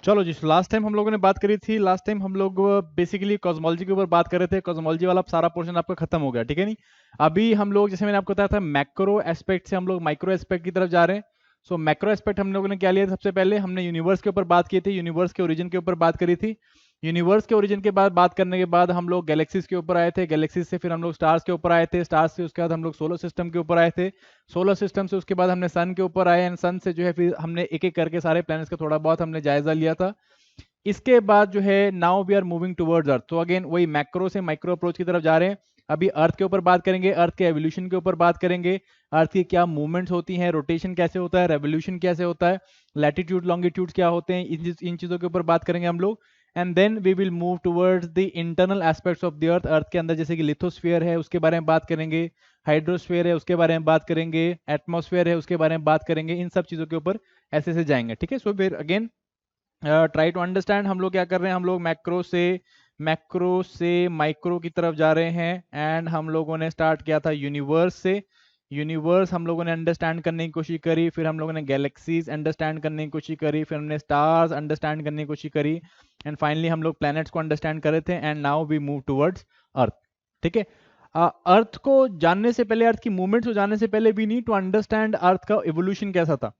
चलो जी, last time हम लोगों ने बात करी थी। लास्ट टाइम हम लोग बेसिकली कॉस्मोलॉजी के ऊपर बात कर रहे थे। कॉस्मोलॉजी वाला सारा पोर्शन आपका खत्म हो गया, ठीक है नहीं। अभी हम लोग, जैसे मैंने आपको बताया था, मैक्रो एस्पेक्ट से हम लोग माइक्रो एस्पेक्ट की तरफ जा रहे हैं। सो मैक्रो एस्पेक्ट हम लोगों ने क्या लिया था? सबसे पहले हमने यूनिवर्स के ऊपर बात की थी, यूनिवर्स के ओरिजिन के ऊपर बात करी थी। यूनिवर्स के ओरिजिन के बाद बात करने के बाद हम लोग गैलेक्सीज के ऊपर आए थे, गैलेक्सीज से फिर हम लोग स्टार्स के ऊपर आए थे, स्टार्स से उसके बाद हम लोग सोलर सिस्टम के ऊपर आए थे, सोलर सिस्टम से उसके बाद हमने सन के ऊपर आए, एंड सन से जो है फिर हमने एक एक करके सारे प्लैनेट्स का थोड़ा बहुत हमने जायजा लिया था। इसके बाद जो है now we are moving towards earth. तो अगेन वही मैक्रो से माइक्रो अप्रोच की तरफ जा रहे हैं। अभी अर्थ के ऊपर बात करेंगे, अर्थ के एवोल्यूशन के ऊपर बात करेंगे, अर्थ की क्या मूवमेंट्स होती हैं, रोटेशन कैसे होता है, रेवोल्यूशन कैसे होता है, लैटिट्यूड लॉन्गिट्यूड क्या होते हैं, इन चीज़ों के ऊपर बात करेंगे हम लोग। And then we will move towards the internal aspects of the earth. Earth के अंदर जैसे कि लिथोस्फीयर है उसके बारे में बात करेंगे, हाइड्रोस्फीयर है उसके बारे में बात करेंगे, एटमॉस्फेयर है उसके बारे में बात करेंगे। इन सब चीज़ों के ऊपर ऐसे से जाएंगे, ठीक है। सो फिर अगेन ट्राई टू अंडरस्टैंड हम लोग क्या कर रहे हैं। हम लोग मैक्रो से माइक्रो की तरफ जा रहे हैं, एंड हम लोगों ने स्टार्ट किया था यूनिवर्स से। यूनिवर्स हम लोगों ने अंडरस्टैंड करने की कोशिश करी, फिर हम लोगों ने गैलेक्सीज अंडरस्टैंड करने की कोशिश करी, फिर हमने स्टार्स अंडरस्टैंड करने की कोशिश करी, एंड फाइनली हम लोग प्लैनेट्स को अंडरस्टैंड कर रहे थे। And now we move towards earth, ठीक है। अर्थ को जानने से पहले, अर्थ की मूवमेंट्स को जानने से पहले, वी नीड टू अंडरस्टैंड अर्थ का इवोल्यूशन कैसा था,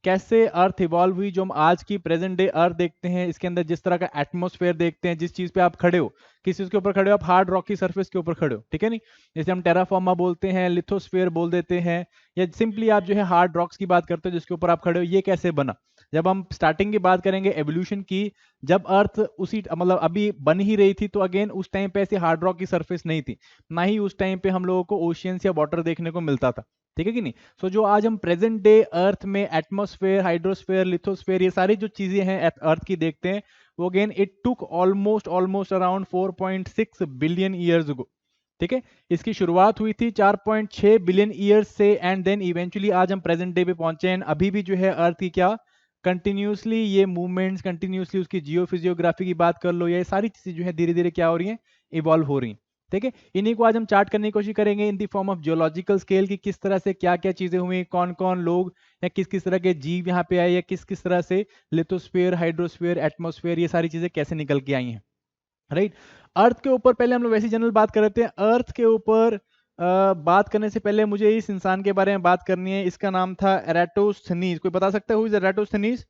कैसे अर्थ इवॉल्व हुई। जो हम आज की प्रेजेंट डे अर्थ देखते हैं, इसके अंदर जिस तरह का एटमॉस्फेयर देखते हैं, जिस चीज पे आप खड़े हो, किस चीज के ऊपर खड़े हो, आप हार्ड रॉक की सरफेस के ऊपर खड़े हो, ठीक है नहीं। जैसे हम टेराफॉर्मा बोलते हैं, लिथोस्फेयर बोल देते हैं, या सिंपली आप जो है हार्ड रॉक्स की बात करते हो जिसके ऊपर आप खड़े हो, ये कैसे बना। जब हम स्टार्टिंग की बात करेंगे एवोल्यूशन की, जब अर्थ उसी मतलब अभी बन ही रही थी, तो अगेन उस टाइम पे ऐसी हार्ड रॉक की सरफेस नहीं थी, ना ही उस टाइम पे हम लोगों को ओशियंस या वाटर देखने को मिलता था, ठीक है कि नहीं। सो जो आज हम प्रेजेंट डे अर्थ में एटमॉस्फेयर, हाइड्रोस्फेयर, लिथोस्फेयर, ये सारी जो चीजें हैं अर्थ की देखते हैं, वो again it took almost around 4.6 billion years अगो, ठीक है। इसकी शुरुआत हुई थी 4.6 बिलियन ईयर्स से, एंड देन इवेंचुअली आज हम प्रेजेंट डे पे पहुंचे हैं। अभी भी जो है अर्थ की क्या कंटिन्यूसली ये मूवमेंट्स, कंटिन्यूसली उसकी जियोफिजियोग्राफी की बात कर लो, ये सारी चीजें जो है धीरे धीरे क्या हो रही हैं, इवॉल्व हो रही हैं, ठीक है। इन्हीं को आज हम चार्ट करने की कोशिश करेंगे in the form of geological scale की, किस तरह से क्या क्या चीजें हुई, कौन कौन लोग या किस किस तरह के जीव यहाँ पे आए, या किस किस तरह से लिथोस्फीयर, हाइड्रोस्फीयर, एटमॉस्फेयर, ये सारी चीजें कैसे निकल के आई हैं, राइट। अर्थ के ऊपर पहले हम लोग वैसी जनरल बात कर रहे थे। अर्थ के ऊपर बात करने से पहले मुझे इस इंसान के बारे में बात करनी है। इसका नाम था एराटोस्थनीज। कोई बता सकता है हु इज एराटोस्थनीज?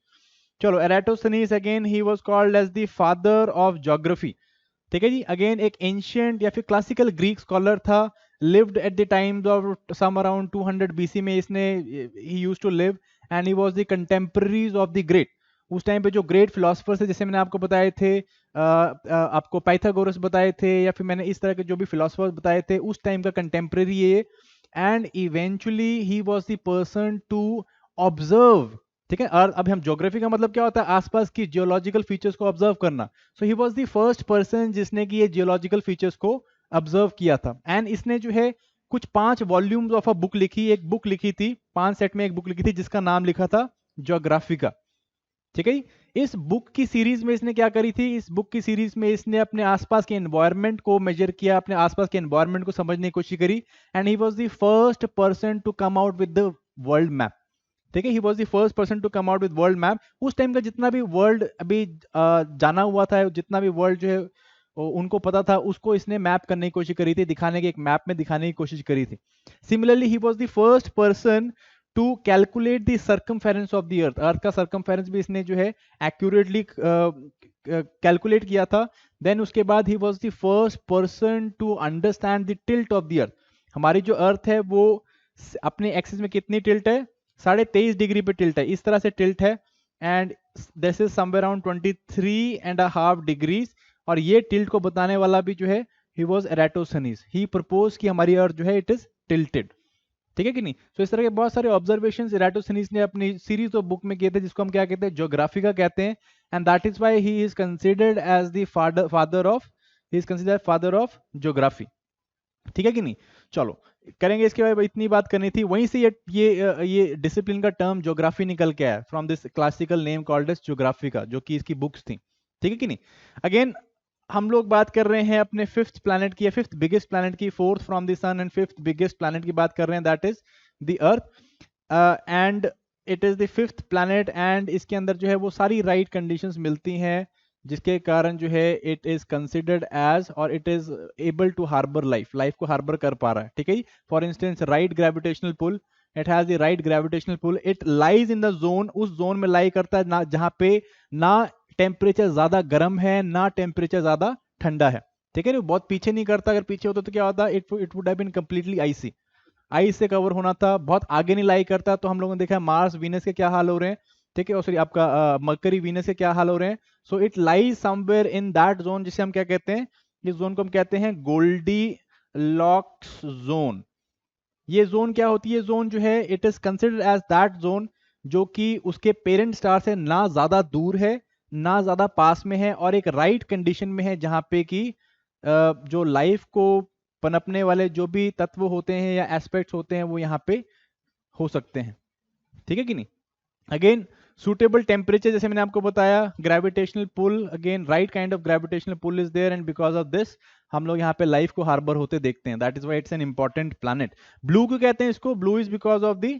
चलो, Eratosthenes again he was called as the father of geography, ठीक है जी। अगेन एक एंशियंट या फिर क्लासिकल ग्रीक स्कॉलर था, lived at the times of some around 200 BC में इसने ही used to live, and he was the contemporaries of the great. उस टाइम पे जो ग्रेट फिलोसफर्स थे, जैसे मैंने आपको बताए थे, आपको पाइथागोरस बताए थे, या फिर मैंने इस तरह के जो भी फिलोसफर्स बताए थे, उस टाइम का कंटेम्पररी ये। And eventually he was the person to observe, ठीक है। और अभी हम ज्योग्राफी का मतलब क्या होता है, आसपास की जियोलॉजिकल फीचर्स को ऑब्जर्व करना। So he was the first person जिसने कि ये जियोलॉजिकल फीचर्स को ऑब्जर्व किया था। एंड इसने जो है कुछ 5 वॉल्यूम्स ऑफ अ बुक लिखी, एक बुक लिखी थी, 5 सेट में एक बुक लिखी थी, जिसका नाम लिखा था ज्योग्राफिका, ठीक है। इस बुक की सीरीज में इसने क्या करी थी, इस बुक की सीरीज में इसने अपने आसपास के एनवायरनमेंट को मेजर किया, अपने आसपास के एनवायरनमेंट को समझने की कोशिश करी, and he was the first person to come out with the world map, ठीक है। He was the first person to come out with world map. उस टाइम का जितना भी वर्ल्ड अभी जाना हुआ था, जितना भी वर्ल्ड जो है उनको पता था, उसको इसने मैप करने की कोशिश करी थी, दिखाने की, एक मैप में दिखाने की कोशिश करी थी। Similarly he was the first person to calculate the circumference of the earth. Earth का सर्कमफेरेंस भी इसने जो है एक्यूरेटली कैलकुलेट किया था। देन उसके बाद he was the first person to understand the tilt of the earth. हमारी जो अर्थ है वो अपने एक्सिस में कितनी टिल्ट है, 23.5 डिग्री पे टिल्ट है, इस तरह से टिल्ट है, and this is somewhere around 23.5 degrees. और ये टिल्ट को बताने वाला भी जो है he was Eratosthenes. He propose कि हमारी अर्थ जो है इट इज टिल्टेड, ठीक है कि नहीं। तो इस तरह के बहुत सारे ऑब्जर्वेशंस एराटोस्थनीज ने अपनी सीरीज ऑफ बुक में किए थे, जिसको हम क्या कहते हैं, ज्योग्राफिका कहते हैं। And that is why he is considered as the father of geography, ठीक है कि नहीं। चलो करेंगे, इसके बाद इतनी बात करनी थी। वहीं से ये डिसिप्लिन का टर्म ज्योग्राफी निकल के आया, from this classical name called as geographica, जो कि इसकी बुक्स थी, ठीक है कि नहीं। अगेन हम लोग बात कर रहे हैं अपने फिफ्थ प्लैनेट की, फिफ्थ बिगेस्ट प्लैनेट की, fourth from the sun and fifth biggest planet की बात कर रहे हैं, that is the earth. And it is the fifth planet एंड इसके अंदर जो है वो सारी राइट कंडीशंस मिलती हैं, जिसके कारण जो है इट इज कंसिडर्ड एज और it is able to harbour life, life को हार्बर कर पा रहा है, ठीक है। For instance right gravitational pull, it has the right gravitational pull, it lies in the zone, उस जोन में लाई करता है ना जहां पे ना टेम्परेचर ज्यादा गर्म है ना टेम्परेचर ज्यादा ठंडा है, ठीक है। बहुत पीछे नहीं करता, अगर पीछे होता तो क्या होता, it would have been completely icy, ice से कवर होना था। बहुत आगे नहीं लाई करता, तो हम लोगों ने देखा मार्स वीनस के क्या हाल हो रहे हैं, ठीक है, और सॉरी आपका मरकरी वीनस के क्या हाल हो रहे हैं। So it lies somewhere in that zone, जिसे हम क्या कहते हैं, इस जोन को हम कहते हैं गोल्डी लॉक्स जोन। ये जोन क्या होती है, जोन जो है it is considered as that zone जो कि उसके पेरेंट स्टार से ना ज्यादा दूर है ना ज्यादा पास में है, और एक राइट कंडीशन में है जहां पे कि जो लाइफ को पनपने वाले जो भी तत्व होते हैं या एस्पेक्ट्स होते हैं वो यहाँ पे हो सकते हैं, ठीक है कि नहीं। अगेन सुटेबल टेम्परेचर, जैसे मैंने आपको बताया, gravitational pull, again right kind of gravitational pull is there and because of this हम लोग यहाँ पे लाइफ को हार्बर होते देखते हैं, that is why it's an important planet. Blue क्यों कहते हैं इसको, blue is because of the,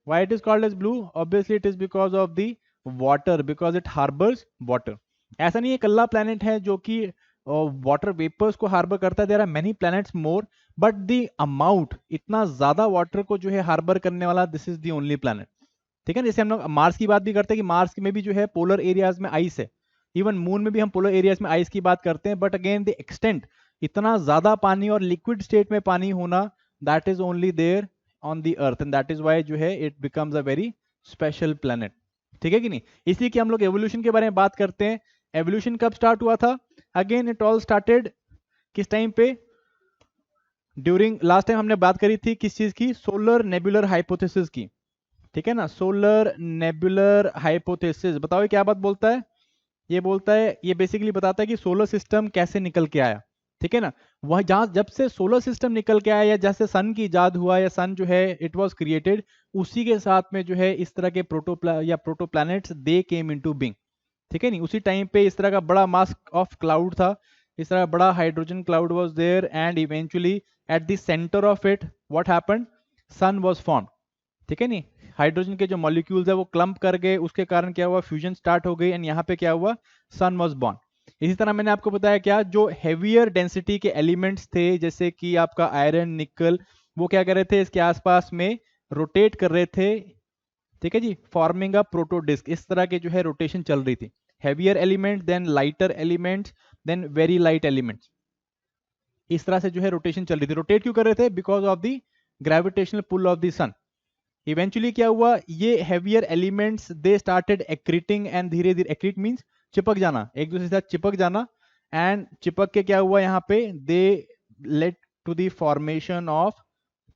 why it is called as blue, obviously it is because of the water, because it harbours water. ऐसा नहीं है इकल्ला प्लैनेट है जो कि वाटर वेपर्स को हार्बर करता है, there are many planets more, but the amount, इतना ज्यादा वाटर को जो है हार्बर करने वाला, this is the only planet, ठीक है। जैसे हम लोग मार्स की बात भी करते हैं कि मार्स में भी जो है पोलर एरियाज में आइस है, इवन मून में भी हम पोलर एरियाज में आइस की बात करते हैं, बट अगेन द एक्सटेंट, इतना ज्यादा पानी और लिक्विड स्टेट में पानी होना, that is only there on the earth and that is why जो है it becomes a very special planet, ठीक है कि नहीं। इसी की हम लोग एवोल्यूशन के बारे में बात करते हैं। एवोल्यूशन कब स्टार्ट हुआ था, अगेन इट ऑल स्टार्टेड किस टाइम पे, ड्यूरिंग, लास्ट टाइम हमने बात करी थी किस चीज की, सोलर नेबुलर हाइपोथेसिस की, ठीक है ना। सोलर नेबुलर हाइपोथेसिस, बताओ ये क्या बात बोलता है, ये बोलता है, ये बेसिकली बताता है कि सोलर सिस्टम कैसे निकल के आया, ठीक है ना। वह जहां जब से सोलर सिस्टम निकल के आया या जैसे सन की इजाद हुआ या सन जो है इट वाज क्रिएटेड, उसी के साथ में जो है इस तरह के proto planets they came into being, ठीक है नहीं। उसी टाइम पे इस तरह का बड़ा मास ऑफ क्लाउड था, इस तरह बड़ा hydrogen cloud was there and eventually at the centre of it what happened, sun was formed, ठीक है नहीं। हाइड्रोजन के जो मॉलिक्यूल्स है वो क्लम्प कर गए, उसके कारण क्या हुआ, फ्यूजन स्टार्ट हो गई एंड यहाँ पे क्या हुआ, सन वाज बॉर्न। इसी तरह मैंने आपको बताया क्या, जो हेवियर डेंसिटी के एलिमेंट्स थे जैसे कि आपका आयरन निकल, वो क्या कर रहे थे, इसके आसपास में रोटेट कर रहे थे, ठीक है जी, फॉर्मिंग अ प्रोटो डिस्क, इस तरह के जो है रोटेशन चल रही थी। Heavier element, then lighter elements, then very light elements, इस तरह से जो है रोटेशन चल रही थी। रोटेट क्यों कर रहे थे, because of the gravitational pull of the sun. Eventually क्या हुआ, ये heavier elements they started accreting and धीरे धीरे, एक्रीट मींस चिपक जाना, एक दूसरे के साथ चिपक जाना, एंड चिपक के क्या हुआ यहाँ पे, they led to the formation of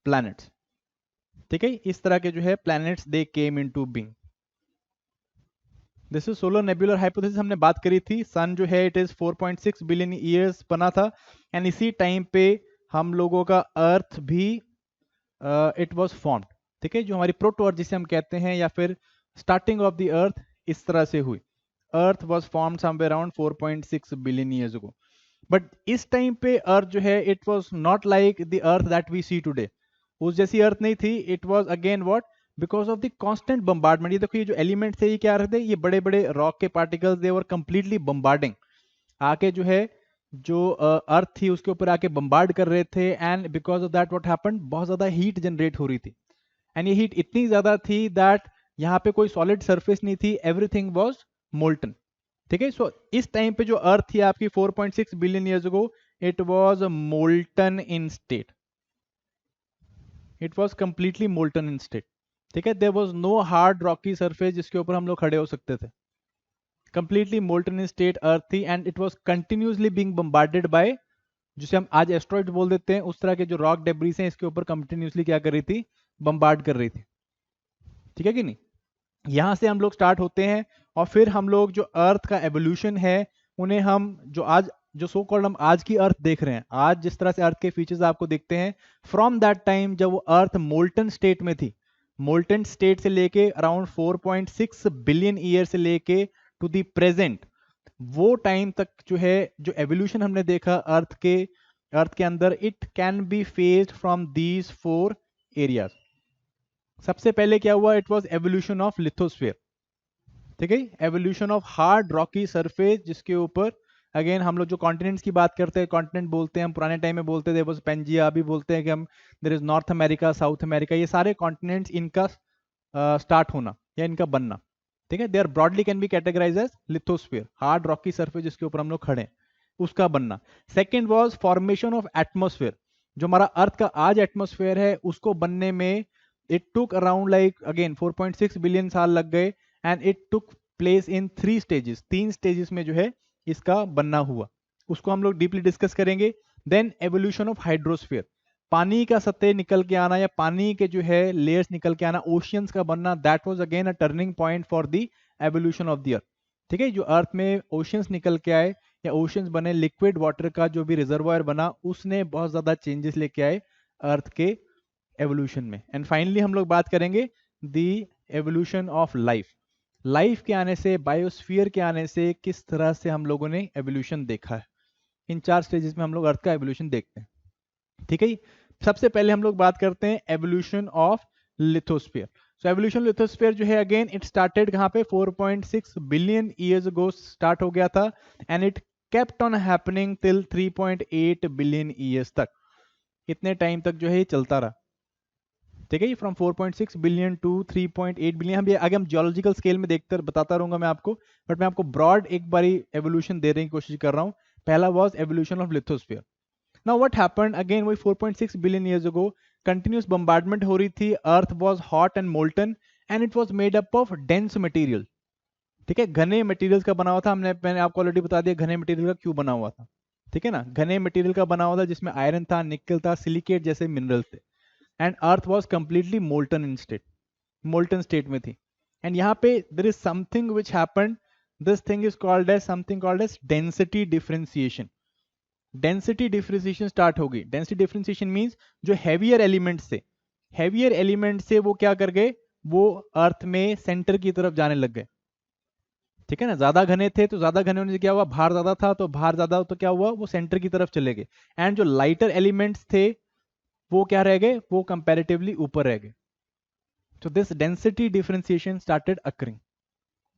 planets, ठीक है। इस तरह के जो है planets they came into being. This is solar nebular hypothesis, हमने बात करी थी। सन जो है इट इज 4.6 बिलियन ईयर्स बना था एंड इसी टाइम पे हम लोगों का अर्थ भी इट वाज फॉर्म्ड, ठीक है। जो हमारी प्रोटो अर्थ जिसे हम कहते हैं या फिर स्टार्टिंग ऑफ द अर्थ इस तरह से हुई, earth was formed somewhere around 4.6 billion years ago. But इस टाइम पे अर्थ जो है it was not like the earth that we see today, उस जैसी अर्थ नहीं थी। It was again what, because of the constant bombardment. ये देखो ये जो एलिमेंट थे ये क्या रहे थे, ये बड़े बड़े रॉक के पार्टिकल्स, दे वर कंप्लीटली बम्बार्डिंग, आके जो है जो अर्थ थी उसके ऊपर आके बम्बार्ड कर रहे थे and because of that what happened, बहुत ज्यादा हीट जनरेट हो रही थी एंड ये हीट इतनी ज्यादा थी दैट यहाँ पे कोई सॉलिड सरफेस नहीं थी, एवरीथिंग वाज मोल्टन, ठीक है। सो इस टाइम पे जो अर्थ थी आपकी 4.6 billion years ago, it was molten in state, it was completely molten in state, ठीक है। There was no hard rocky surface जिसके ऊपर हम लोग खड़े हो सकते थे, completely molten in state earth थी and it was continuously being bombarded by, जिसे हम आज एस्ट्रॉइड बोल देते हैं, उस तरह के जो रॉक डेब्रीज हैं इसके ऊपर कंटिन्यूसली क्या कर रही थी, बम्बार्ड कर रही थी, ठीक है कि नहीं। यहां से हम लोग स्टार्ट होते हैं और फिर हम लोग जो अर्थ का एवोल्यूशन है उन्हें हम जो आज जो सो कॉल्ड हम आज की अर्थ देख रहे हैं, आज जिस तरह से अर्थ के फीचर्स आपको दिखते हैं, फ्रॉम दैट टाइम जब वो अर्थ मोल्टन स्टेट में थी, मोल्टन स्टेट से लेके अराउंड 4.6 बिलियन ईयर से लेके टू द प्रेजेंट, वो टाइम तक जो है जो एवोल्यूशन हमने देखा अर्थ के अंदर, it can be faced from these 4 areas. सबसे पहले क्या हुआ, it was evolution of lithosphere, ठीक है, evolution of hard rocky surface, जिसके ऊपर अगेन हम लोग जो कॉन्टिनेंट्स की बात करते हैं, कॉन्टिनेंट बोलते हैं हम, पुराने टाइम में बोलते थे बस पेंजिया, अभी बोलते हैं कि हम there is North America, South America, ये सारे कॉन्टिनेंट्स इनका स्टार्ट होना या इनका बनना, ठीक है, they are broadly can be categorise as lithosphere, hard rocky surface जिसके ऊपर हम लोग खड़े हैं, उसका बनना। Second was formation of atmosphere, जो हमारा अर्थ का आज एटमोस्फेयर है उसको बनने में it took around like again 4.6 billion साल लग गए, and it took place in 3 stages, 3 stages में जो है इसका बनना हुआ, उसको हम लोग डीपली डिस्कस करेंगे। देन एवोल्यूशन ऑफ हाइड्रोस्फीयर, पानी का सतह निकल के आना या पानी के जो है लेयर्स निकल के आना, ओशियंस का बनना, that was again a turning point for the evolution of the अर्थ, ठीक है, जो अर्थ में ओशियंस निकल के आए या ओशियंस बने, लिक्विड वाटर का जो भी रिजर्वायर बना, उसने बहुत ज्यादा चेंजेस लेके आए अर्थ के एवोल्यूशन में। एंड फाइनली हम लोग बात करेंगे the evolution of life, life के आने से, बायोस्फीयर के आने से किस तरह से हम लोगों ने एवोल्यूशन देखा है, इन 4 स्टेजेस में हम लोग अर्थ का एवोल्यूशन देखते हैं, ठीक है। सबसे पहले हम लोग बात करते हैं evolution of lithosphere. So evolution lithosphere जो है अगेन इट स्टार्टेड कहां पे, 4.6 बिलियन ईयर्स अगो स्टार्ट हो गया था, and it kept on happening till 3.8 billion years तक, इतने टाइम तक जो है ये चलता रहा, ठीक है, फ्रॉम 4.6 बिलियन टू 3.8 बिलियन। हम ये आगे हम जियोलॉजिकल स्केल में देखते बताता रहूंगा मैं आपको, बट मैं आपको ब्रॉड एक बारी एवोल्यूशन देने की कोशिश कर रहा हूं। पहला was evolution of lithosphere. Now what happened again, वही 4.6 बिलियन ईयर्स अगो कंटिन्यूस बम्बार्डमेंट हो रही थी, अर्थ was hot and molten, and it was made up of dense material, ठीक है, घने मटेरियल्स का बना हुआ था। मैंने आपको ऑलरेडी बता दिया घने मटेरियल का क्यों बना हुआ था, ठीक है ना, घने मटेरियल का बना हुआ था जिसमें आयरन था, निकल था, सिलिकेट जैसे मिनरल्स थे, and earth was completely molten in state, molten state में थी। एंड यहाँ पे there is something which happened, this thing is called as something called as density differentiation. Density differentiation start होगी। डेंसिटी डिफरेंशिएशन मींस जो heavier element से, heavier element से वो क्या कर गए, वो अर्थ में सेंटर की तरफ जाने लग गए, ठीक है ना, ज्यादा घने थे तो ज्यादा घने होने से क्या हुआ, भार ज्यादा था तो भार ज्यादा, तो क्या हुआ, वो सेंटर की तरफ चले गए, एंड जो लाइटर एलिमेंट्स थे वो क्या रह गए, वो कंपैरेटिवली ऊपर रह गए। तो this density differentiation started occurring,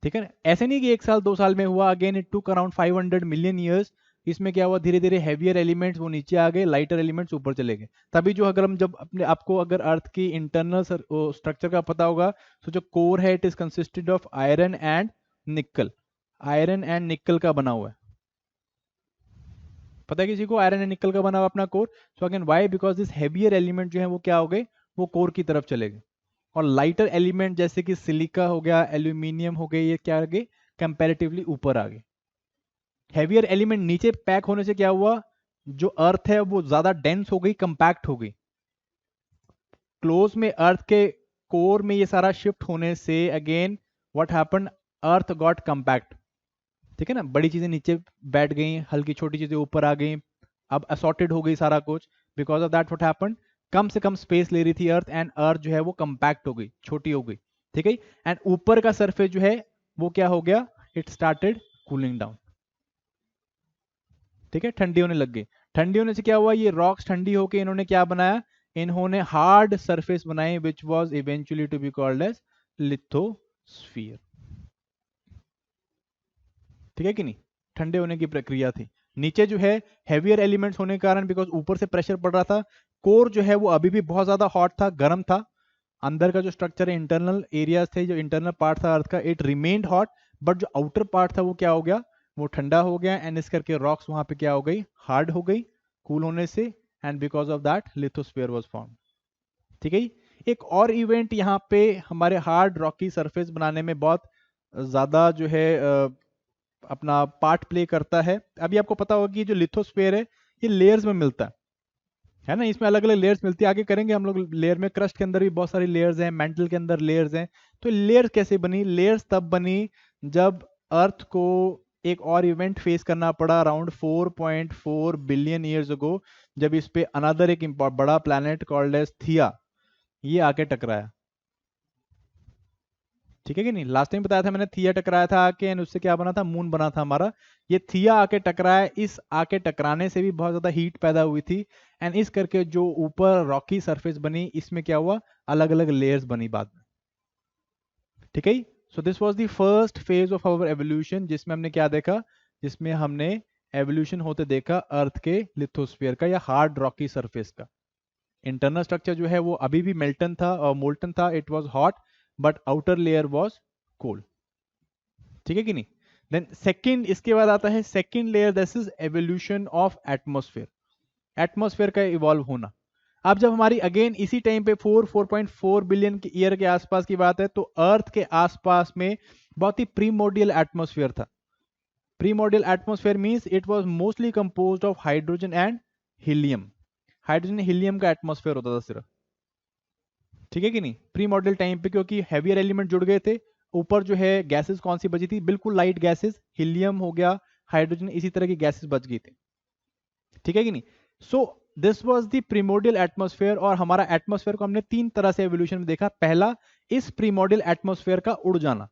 ठीक है ना, ऐसे नहीं कि 1 साल 2 साल में हुआ, again it took around 500 million years. इसमें क्या हुआ, धीरे धीरे हैवियर एलिमेंट्स वो नीचे आ गए, लाइटर एलिमेंट्स ऊपर चले गए। तभी जो अगर हम जब अपने आपको अगर अर्थ की इंटरनल स्ट्रक्चर का पता होगा, तो जो कोर है it is consisted of iron and निकल, आयरन एंड निकल का बना हुआ है, पता है किसी को, आयरन एंड निकल का बना हुआ अपना core. So again why, because this heavier element जो है वो क्या हो गए, वो कोर की तरफ चले गए, और लाइटर एलिमेंट जैसे कि सिलिका हो गया, एल्यूमिनियम हो गए, ये क्या आ गए, कंपैरेटिवली ऊपर आ गए। हैवियर एलिमेंट नीचे पैक होने से क्या हुआ, जो अर्थ है वो ज्यादा डेंस हो गई, कंपैक्ट हो गई। क्लोज में अर्थ के कोर में ये सारा शिफ्ट होने से again what happened, earth got compact, ठीक है ना, बड़ी चीजें नीचे बैठ गई, हल्की छोटी चीजें ऊपर आ गई, अब असॉर्टेड हो गई सारा कुछ। Because of that what happened, कम से कम स्पेस ले रही थी अर्थ, एंड अर्थ जो है वो कंपैक्ट हो गई, छोटी हो गई, ठीक है, एंड ऊपर का सरफेस जो है वो क्या हो गया, इट स्टार्टेड कूलिंग डाउन, ठीक है, ठंडी होने लग गई। ठंडी होने से क्या हुआ, ये रॉक्स ठंडी होके इन्होंने क्या बनाया, इन्होंने हार्ड सरफेस बनाई, which was eventually to be called as lithosphere, ठीक है कि नहीं, ठंडे होने की प्रक्रिया थी। नीचे जो है हैवियर एलिमेंट्स होने के कारण, बिकॉज ऊपर से प्रेशर पड़ रहा था, कोर जो है वो अभी भी बहुत ज्यादा हॉट था, गर्म था, अंदर का जो स्ट्रक्चर है, इंटरनल एरियाज थे, जो इंटरनल पार्ट था अर्थ का, इट रिमेन्ड हॉट, बट जो आउटर पार्ट था वो क्या हो गया, वो ठंडा हो गया, एंड इस करके रॉक्स वहां पे क्या हो गई, हार्ड हो गई, कूल होने से, and because of that lithosphere was form, ठीक है। एक और इवेंट यहाँ पे हमारे हार्ड रॉकी सरफेस बनाने में बहुत ज्यादा जो है अपना पार्ट प्ले करता है। अभी आपको पता होगा कि जो लिथोस्फीयर है ये लेयर्स में मिलता है ना, इसमें अलग अलग लेयर्स मिलती है, आगे करेंगे हम लोग लेयर में, क्रस्ट के अंदर भी बहुत सारी लेयर्स हैं, मेंटल के अंदर लेयर्स हैं। तो लेयर्स कैसे बनी, लेयर्स तब बनी जब अर्थ को एक और इवेंट फेस करना पड़ा अराउंड 4.4 बिलियन ईयर्स अगो, जब इस पे अनदर एक बड़ा प्लैनेट कॉल्ड एज थिया ये आके टकराया, ठीक है कि नहीं। लास्ट टाइम बताया था मैंने, थिया टकराया था आके एंड उससे क्या बना था, मून बना था हमारा। ये थिया आके टकराया, इस आके टकराने से भी बहुत ज्यादा हीट पैदा हुई थी एंड इस करके जो ऊपर रॉकी सरफेस बनी, इसमें क्या हुआ, अलग अलग लेयर्स बनी बाद में। ठीक है। So this was the first phase of our evolution, जिसमें हमने क्या देखा, जिसमें हमने एवोल्यूशन होते देखा अर्थ के लिथोस्फीयर का या हार्ड रॉकी सरफेस का। इंटरनल स्ट्रक्चर जो है वो अभी भी मेल्टन था और मोल्टन था, it was hot but outer layer was cold. ठीक है कि नहीं। देन सेकंड, इसके बाद आता है second layer, this is evolution of atmosphere, atmosphere का इवॉल्व होना। अब जब हमारी अगेन इसी टाइम पे 4.4 बिलियन के ईयर के आसपास की बात है, तो अर्थ के आसपास में बहुत ही प्रीमोर्डियल एटमॉस्फेयर था। Primordial atmosphere means it was mostly composed of hydrogen and helium. Hydrogen helium का एटमॉस्फेयर होता था सिर्फ। ठीक है कि नहीं, प्रीमोर्डियल टाइम पे, क्योंकि हैवियर एलिमेंट जुड़ गए थे। ऊपर जो है गैसेस कौन सी बची थी, बिल्कुल लाइट गैसेस, हीलियम हो गया, हाइड्रोजन, इसी तरह की गैसेस बच गई थी। ठीक है कि नहीं। सो this was the primordial atmosphere. और हमारा एटमॉस्फेयर को हमने तीन तरह से एवोल्यूशन में देखा। पहला, इस प्रीमोर्डियल एटमॉस्फेयर का उड़ जाना,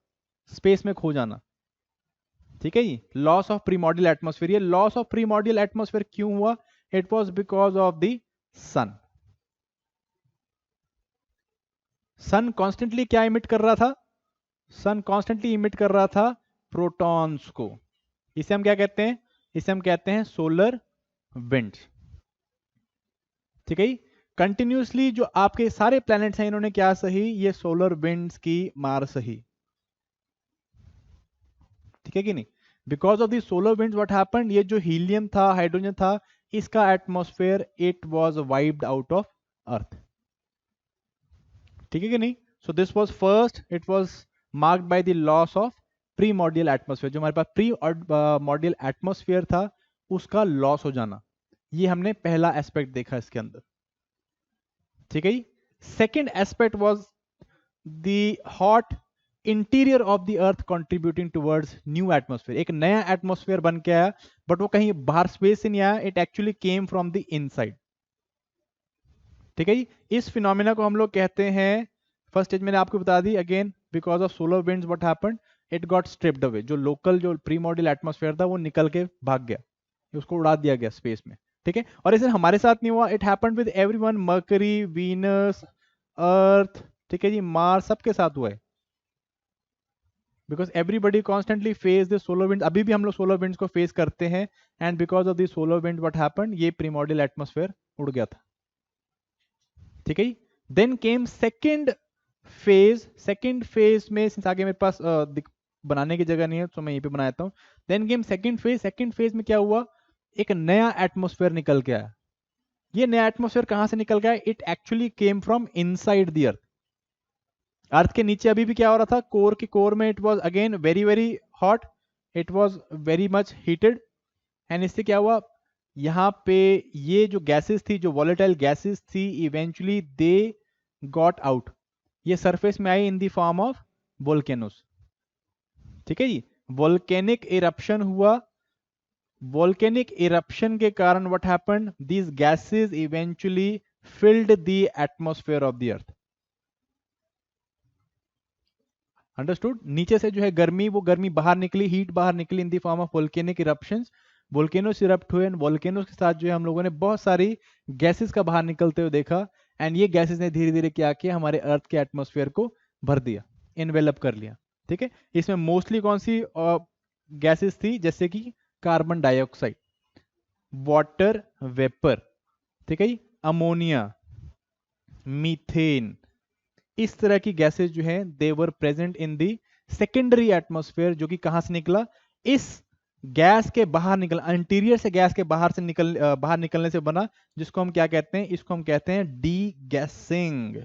स्पेस में खो जाना। ठीक है जी, लॉस ऑफ प्रीमोर्डियल एटमॉस्फेयर। ये लॉस ऑफ प्रीमोर्डियल एटमॉस्फेयर क्यों हुआ, it was because of the sun. Sun constantly क्या इमिट कर रहा था, सन कॉन्स्टेंटली इमिट कर रहा था प्रोटॉन्स को। इसे हम क्या कहते हैं, इसे हम कहते हैं सोलर विंड। ठीक है। कंटिन्यूसली जो आपके सारे प्लैनेट्स हैं, इन्होंने क्या सही, ये सोलर विंड्स की मार सही। ठीक है कि नहीं। Because of the solar winds what happened, ये जो हीलियम था, हाइड्रोजन था, इसका atmosphere it was wiped out of earth. ठीक है कि नहीं। सो this was first, it was marked by the loss of primordial atmosphere. जो हमारे पास प्री मॉर्डियल एटमॉस्फेयर था, उसका लॉस हो जाना, ये हमने पहला एस्पेक्ट देखा इसके अंदर। ठीक है। Second aspect was the hot interior of the earth contributing towards new atmosphere. एक नया एटमॉस्फेयर बन के आया, बट वो कहीं बाहर स्पेस से नहीं आया, it actually came from the inside. ठीक है जी। इस फिनोमिना को हम लोग कहते हैं, फर्स्ट स्टेज मैंने आपको बता दी, again because of solar winds what happened, it got stripped away. जो लोकल जो प्रीमोर्डियल एटमॉस्फेयर था वो निकल के भाग गया, उसको उड़ा दिया गया स्पेस में। ठीक है। और इसे हमारे साथ नहीं हुआ, it happened with everyone, Mercury, Venus, Earth, ठीक है जी, मार्स, सबके साथ हुआ है। Because everybody constantly face the solar wind. अभी भी हम लोग सोलर विंड्स को फेस करते हैं and because of the solar wind what happened, ये प्रीमोर्डियल एटमॉस्फेयर उड़ गया था। ठीक है। Then came second phase. Second phase में सिंस आगे मेरे पास बनाने की जगह नहीं है तो मैं यहीं पे बना देता हूं। Then came second phase. Second phase में क्या हुआ, एक नया एटमॉस्फेयर निकल के आया। ये नया एटमॉस्फेयर कहां से निकल गया, it actually came from inside the earth. Earth के नीचे अभी भी क्या हो रहा था, कोर के कोर में it was again very very hot, it was very much heated and इससे क्या हुआ, यहाँ पे ये जो गैसेस थी, जो वॉलेटाइल गैसेस थी, इवेंचुअली दे गॉट आउट। ये सरफेस में आई in the form of volcanoes. ठीक है जी, वोल्केनिक इरप्शन हुआ। वोल्केनिक इरप्शन के कारण what happened, these gases eventually filled the atmosphere of the earth. Understood. नीचे से जो है गर्मी, वो गर्मी बाहर निकली, हीट बाहर निकली इन the form of volcanic eruptions. Volcanoes erupt हुए एंड वोल्केनोस के साथ जो है हम लोगों ने बहुत सारी गैसेस का बाहर निकलते हुए देखा एंड ये गैसेस ने धीरे धीरे क्या किया, हमारे अर्थ के एटमॉस्फेयर को भर दिया, इन्वेलप कर लिया। ठीक है। इसमें मोस्टली कौन सी गैसेस थी, जैसे कि कार्बन डाइऑक्साइड, वाटर वेपर, ठीक है, अमोनिया, मीथेन, इस तरह की गैसेस जो है they were present in the secondary atmosphere, जो कि कहां से निकला, इस गैस के बाहर निकल, इंटीरियर से गैस के बाहर से बाहर निकलने से बना, जिसको हम क्या कहते हैं, इसको हम कहते हैं डी गैसिंग।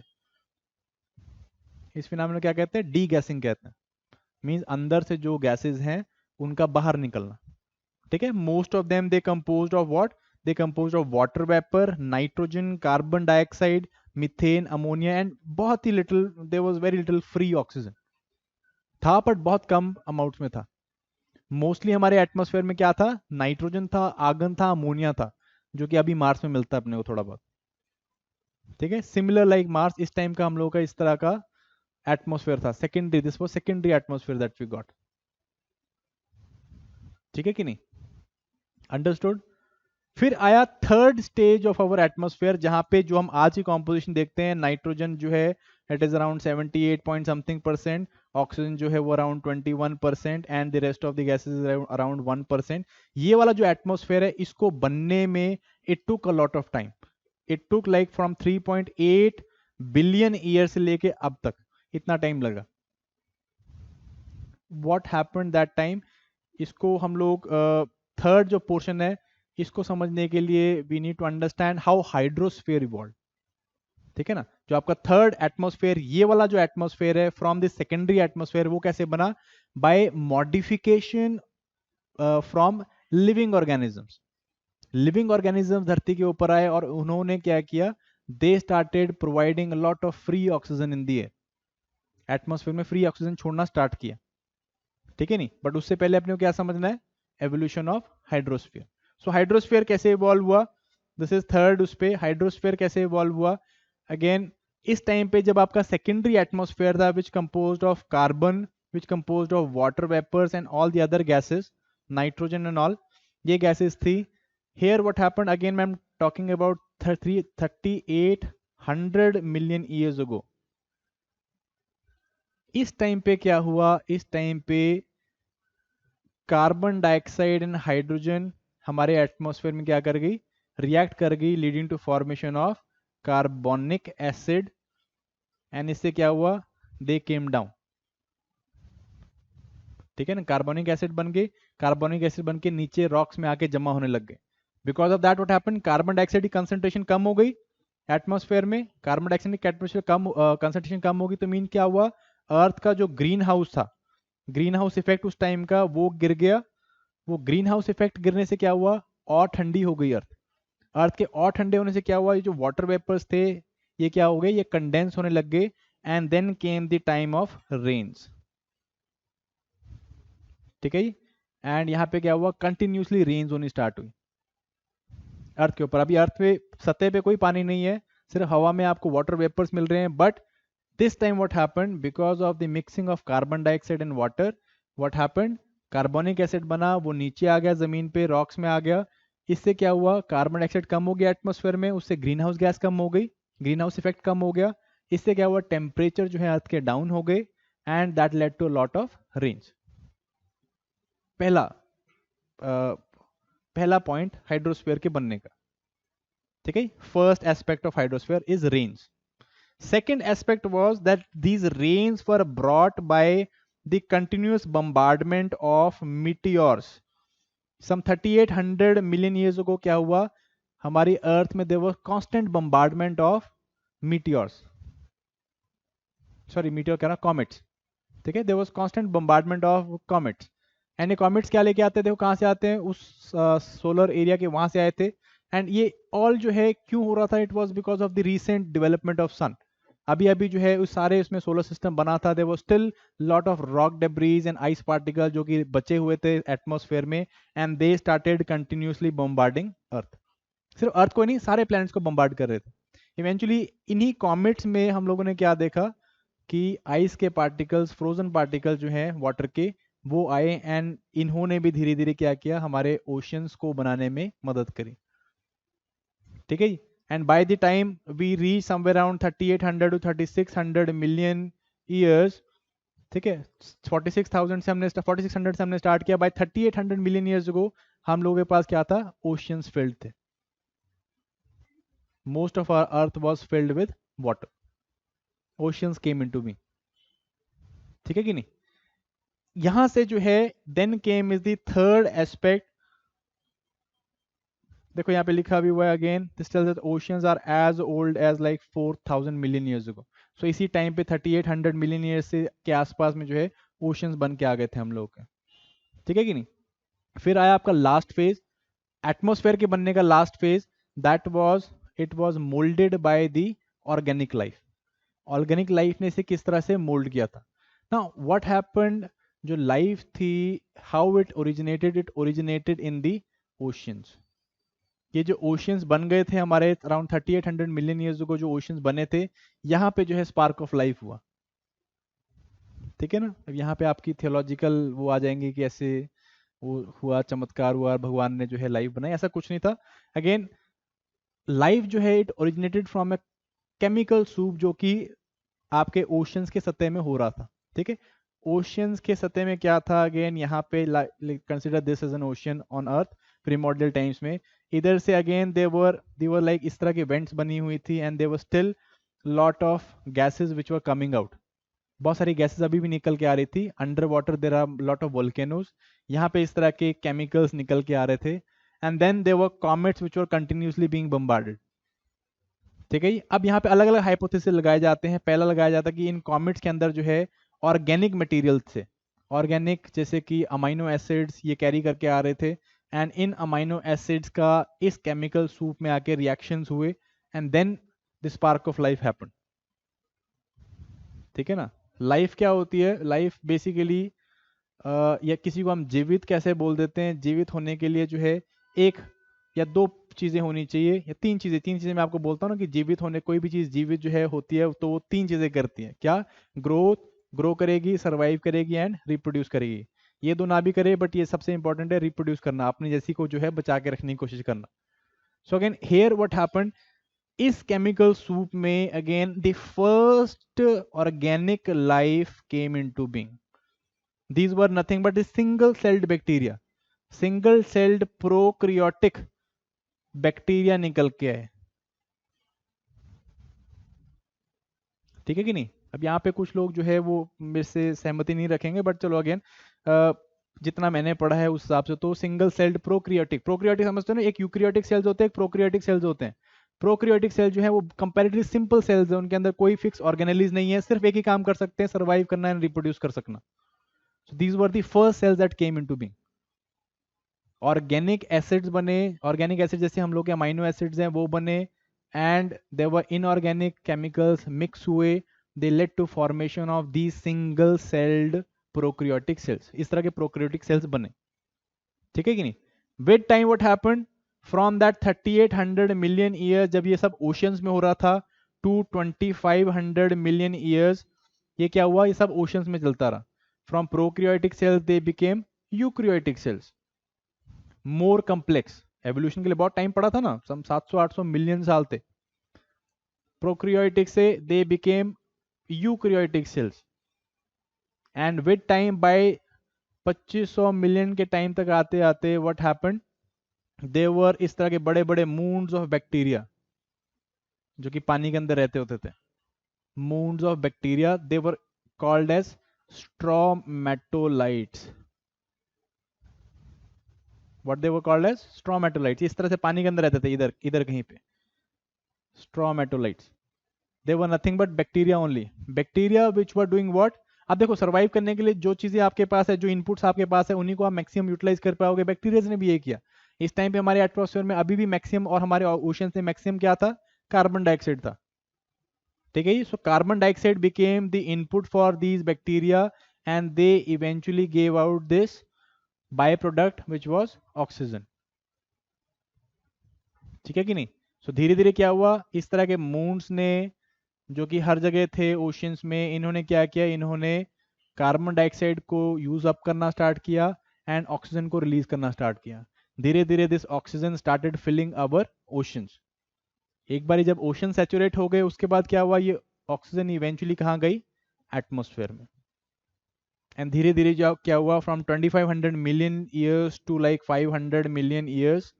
इस फिनोमेना क्या कहते हैं, डी गैसिंग कहते हैं। मींस अंदर से जो गैसेस हैं उनका बाहर निकलना। ठीक है। Most of them they composed of what, they composed of water vapour, nitrogen, carbon dioxide, methane, ammonia and बहुत ही little, there was very little free oxygen था, बट बहुत कम अमाउंट्स में था। मोस्टली हमारे एटमॉस्फेयर में क्या था, नाइट्रोजन था, आर्गन था, अमोनिया था, जो कि अभी मार्स में मिलता है अपने को थोड़ा बहुत। ठीक है। सिमिलर लाइक मार्स, इस टाइम का हम लोगों का इस तरह का एटमोस्फेयर था, secondary, this was secondary atmosphere that we got. ठीक है कि नहीं, अंडरस्टूड। फिर आया third stage of our atmosphere, जहां पे जो हम आज की कॉम्पोजिशन देखते हैं, नाइट्रोजन जो है it is around 78 point something percent, oxygen जो है वो around 21% and the rest of the gases around 1%। ये वाला जो एटमॉस्फेयर है इसको बनने में it took a lot of time, it took like from 3.8 billion year से लेके अब तक इतना टाइम लगा। व्हाट हैपेंड दैट टाइम, इसको हम लोग थर्ड जो पोर्शन है इसको समझने के लिए we need to understand how hydrosphere evolve. ठीक है ना, जो आपका थर्ड एटमॉस्फेयर, ये वाला जो एटमॉस्फेयर है फ्रॉम द सेकेंडरी एटमॉस्फेयर, वो कैसे बना, by modification from living organisms. Living organism धरती के ऊपर आए और उन्होंने क्या किया, they started providing lot of free oxygen in the air, atmosphere में फ्री ऑक्सीजन छोड़ना स्टार्ट किया। ठीक है नहीं, बट उससे पहले अपने को क्या समझना है, evolution of hydrosphere. So hydrosphere कैसे इवॉल्व हुआ, दिस इज थर्ड, उस पे हाइड्रोस्फीयर कैसे इवॉल्व हुआ। अगेन इस टाइम पे जब आपका सेकेंडरी एटमॉस्फेयर था which composed of carbon, which composed of water vapours and all the other gases, nitrogen and all, ये गैसेस थी। Here what happened, again I am talking about 3800 million years ago. इस time पे क्या हुआ, इस time पे carbon dioxide and hydrogen हमारे atmosphere में क्या कर गई, रिएक्ट कर गई, leading to formation of carbonic acid, and इससे क्या हुआ, दे केम डाउन। ठीक है ना, कार्बोनिक एसिड बन गए, कार्बोनिक एसिड बन के नीचे रॉक्स में आके जमा होने लग गए। Because of that what happen, carbon dioxide की कंसंट्रेशन कम हो गई एटमॉस्फेयर में, कार्बन डाइऑक्साइड की एटमॉस्फेयर कम, कंसंट्रेशन कम होगी, तो मीन क्या हुआ, अर्थ का जो ग्रीन हाउस था, ग्रीन हाउस इफेक्ट उस टाइम का वो गिर गया। वो ग्रीन हाउस इफेक्ट गिरने से क्या हुआ, और ठंडी हो गई अर्थ। अर्थ के और ठंडे होने से क्या हुआ, ये जो वाटर वेपर्स थे ये क्या हो गए, ये कंडेंस होने लग गए, and then came the time of rains. ठीक है, एंड यहाँ पे क्या हुआ, कंटिन्यूसली रेन्स होनी स्टार्ट हुई अर्थ के ऊपर। अभी अर्थ पे सतह पे कोई पानी नहीं है, सिर्फ हवा में आपको वाटर वेपर्स मिल रहे हैं, but this time what happened, because of the mixing of carbon dioxide and water, what happened, carbonic acid बना, वो नीचे आ गया जमीन पे, रॉक्स में आ गया। इससे क्या हुआ, कार्बन डाइऑक्साइड कम हो गया एटमॉस्फेयर में, उससे ग्रीन हाउस गैस कम हो गई, ग्रीन हाउस इफेक्ट कम हो गया। इससे क्या हुआ, टेम्परेचर जो है अर्थ के डाउन हो गए, and that led to lot of rains. पहला पहला पॉइंट हाइड्रोस्फीयर के बनने का। ठीक है, first aspect of hydrosphere is rains. Second aspect was that these rains were brought by the continuous bombardment of meteors. Some 3800 million years ago क्या हुआ, हमारी अर्थ में there was constant bombardment of meteors. Sorry, meteor क्या ना, comets. ठीक है, there was constant bombardment of comets. And ये comets क्या लेके आते थे, वो कहाँ से आते हैं, उस सोलर एरिया के वहां से आए थे। एंड ये ऑल जो है क्यों हो रहा था, it was because of the recent development of sun. अभी अभी जो है उस सारे उसमें सोलर सिस्टम बना था, there was still lot of rock debris and ice particle जो कि बचे हुए थे एटमॉस्फेयर में, and they started continuously bombarding earth. सिर्फ अर्थ को नहीं, सारे प्लैनेट्स को बम्बार्ड कर रहे थे। इवेंचुअली इन्हीं कॉमेट्स में हम लोगों ने क्या देखा कि आइस के पार्टिकल्स, फ्रोजन पार्टिकल जो हैं वाटर के, वो आए, एंड इन्होंने भी धीरे धीरे क्या किया, हमारे ओशंस को बनाने में मदद करी। ठीक है, and by the time we reach somewhere around 3800 to 3600 million years, ठीक है, 46,000 से हमने 4600 से हमने स्टार्ट किया, बाय 3800 मिलियन ईयर्स अगो हम लोगों के पास क्या था, ओशियंस फिल्ड थे। Most of our earth was filled with water, oceans came into be. ठीक है कि नहीं, यहां से जो है then came is the third aspect. देखो यहाँ पे लिखा भी हुआ है again, this tells that oceans are as old as like 4000 million years ago. So इसी टाइम पे 3800 मिलियन ईयर्स से के आसपास में जो है ओशियंस बन के आ गए थे हम लोग के। ठीक है कि नहीं, फिर आया आपका लास्ट फेज, एटमॉस्फेयर के बनने का last phase, that was it was moulded by the organic life. Organic life ने इसे किस तरह से मोल्ड किया था। नाउ व्हाट हैपेंड, जो लाइफ थी, how it originated in the oceans. ये जो ओशियंस बन गए थे हमारे अराउंड 3800 मिलियन ईयर्स को, जो ओशियंस बने थे, यहाँ पे जो है स्पार्क ऑफ लाइफ हुआ। ठीक है ना। अब यहाँ पे आपकी थियोलॉजिकल वो आ जाएंगे कि ऐसे वो हुआ, चमत्कार हुआ, भगवान ने जो है लाइफ बनाई, ऐसा कुछ नहीं था। अगेन लाइफ जो है it originated from a chemical soup जो कि आपके ओशंस के सतह में हो रहा था। ठीक है, ओशियंस के सतह में क्या था, अगेन यहाँ पे consider this as an ocean on earth primordial times में। इधर से अगेन देवर लाइक इस तरह की वेंट्स बनी हुई थी and there still lot of gases which were coming out. बहुत सारी गैसेस अभी भी निकल के आ रही थी। Under water there are lot of volcanoes, यहाँ पे इस तरह के केमिकल्स निकल के आ रहे थे। And then there were comets which were continuously being bombarded. ठीक है जी, अब यहाँ पे अलग अलग हाइपोथेसिस लगाए जाते हैं। पहला लगाया जाता है कि इन कॉमेट्स के अंदर जो है ऑर्गेनिक मटेरियल थे, ऑर्गेनिक जैसे कि अमाइनो एसिड्स ये कैरी करके आ रहे थे। एंड इन अमाइनो एसिड्स का इस केमिकल सूप में आके रिएक्शंस हुए and then the spark of life happen. ठीक है ना। लाइफ क्या होती है, लाइफ बेसिकली या किसी को हम जीवित कैसे बोल देते हैं, जीवित होने के लिए जो है एक या दो चीजें होनी चाहिए, या तीन चीजें मैं आपको बोलता हूँ ना कि जीवित होने, कोई भी चीज जीवित जो है होती है तो वो तीन चीजें करती है। क्या? ग्रो करेगी, सर्वाइव करेगी एंड रिप्रोड्यूस करेगी। ये दो ना भी करे बट ये सबसे इंपॉर्टेंट है, रिप्रोड्यूस करना, अपनी जैसी को जो है बचा के रखने की कोशिश करना। So again here what happened, इस केमिकल सूप में again the first organic life came into being. These were nothing but a single-celled bacteria, single-celled prokaryotic bacteria निकल के आए। ठीक है कि नहीं। अब यहाँ पे कुछ लोग जो है वो मेरे से सहमति नहीं रखेंगे बट चलो अगेन जितना मैंने पढ़ा है उस हिसाब से तो सिंगल सेल्ड प्रोक्रियोटिक, प्रोक्रियोटिक समझते हो ना, एक यूक्रियोटिक सेल्स होते हैं, एक प्रोक्रियोटिक सेल्स होते हैं। प्रोक्रियोटिक सेल जो है वो कंपैरेटिवली सिंपल सेल्स है, उनके अंदर कोई फिक्स ऑर्गेनेलिज नहीं है, सिर्फ एक ही काम कर सकते हैं, सर्वाइव करना एंड रिप्रोड्यूस कर सकना। So these were the first cells that came into being. Organic acids बने, ऑर्गेनिक एसिड जैसे हम लोग के अमाइनो एसिड्स हैं वो बने, and there were inorganic chemicals mix हुए, they led to formation of the single celled prokaryotic cells. इस तरह के प्रोक्रियोटिक सेल्स बने। ठीक है कि नहीं। With time what happened, from that 3800 million year जब ये सब ओशंस में हो रहा था टू 2500 मिलियन ईयर्स, ये क्या हुआ, ये सब ओशंस में चलता रहा। From prokaryotic cells they became eukaryotic cells, more complex। Evolution के लिए बहुत टाइम पड़ा था ना, सम 700-800 मिलियन साल थे। प्रोक्रियोटिक से they became eukaryotic cells and with time by 2500 million के टाइम तक आते आते what happened, they were इस तरह के बड़े बड़े mounds of bacteria जो कि पानी के अंदर रहते होते थे। mounds of bacteria, they were called as stromatolites। What they were called as stromatolites। इस तरह से पानी के अंदर रहते थे, इधर इधर कहीं पे stromatolites। they were nothing but bacteria only, bacteria which were doing what। अब देखो सर्वाइव करने के लिए जो चीजें आपके पास है, जो इनपुट्स आपके पास है, उन्हीं को आप मैक्सिमम यूटिलाइज कर पाओगे। बैक्टीरिया ने भी ये किया। इस टाइम पे हमारे एटमॉस्फेयर में अभी भी मैक्सिमम, और हमारे ओशन में मैक्सिमम क्या था, कार्बन डाइऑक्साइड था। ठीक है, so carbon dioxide became the input for these bacteria and they eventually gave out this by product which was oxygen. ठीक है कि नहीं। सो धीरे धीरे क्या हुआ, इस तरह के मून्स ने जो कि हर जगह थे ओशियंस में, इन्होंने क्या किया, इन्होंने कार्बन डाइऑक्साइड को यूज अप करना स्टार्ट किया एंड ऑक्सीजन को रिलीज करना स्टार्ट किया। धीरे धीरे this oxygen started filling our oceans. एक बार जब ओशन सैचुरेट हो गए उसके बाद क्या हुआ, ये ऑक्सीजन इवेंचुअली कहाँ गई, एटमोस्फेयर में। एंड धीरे धीरे क्या हुआ, from 2500 million years to like 500 million years,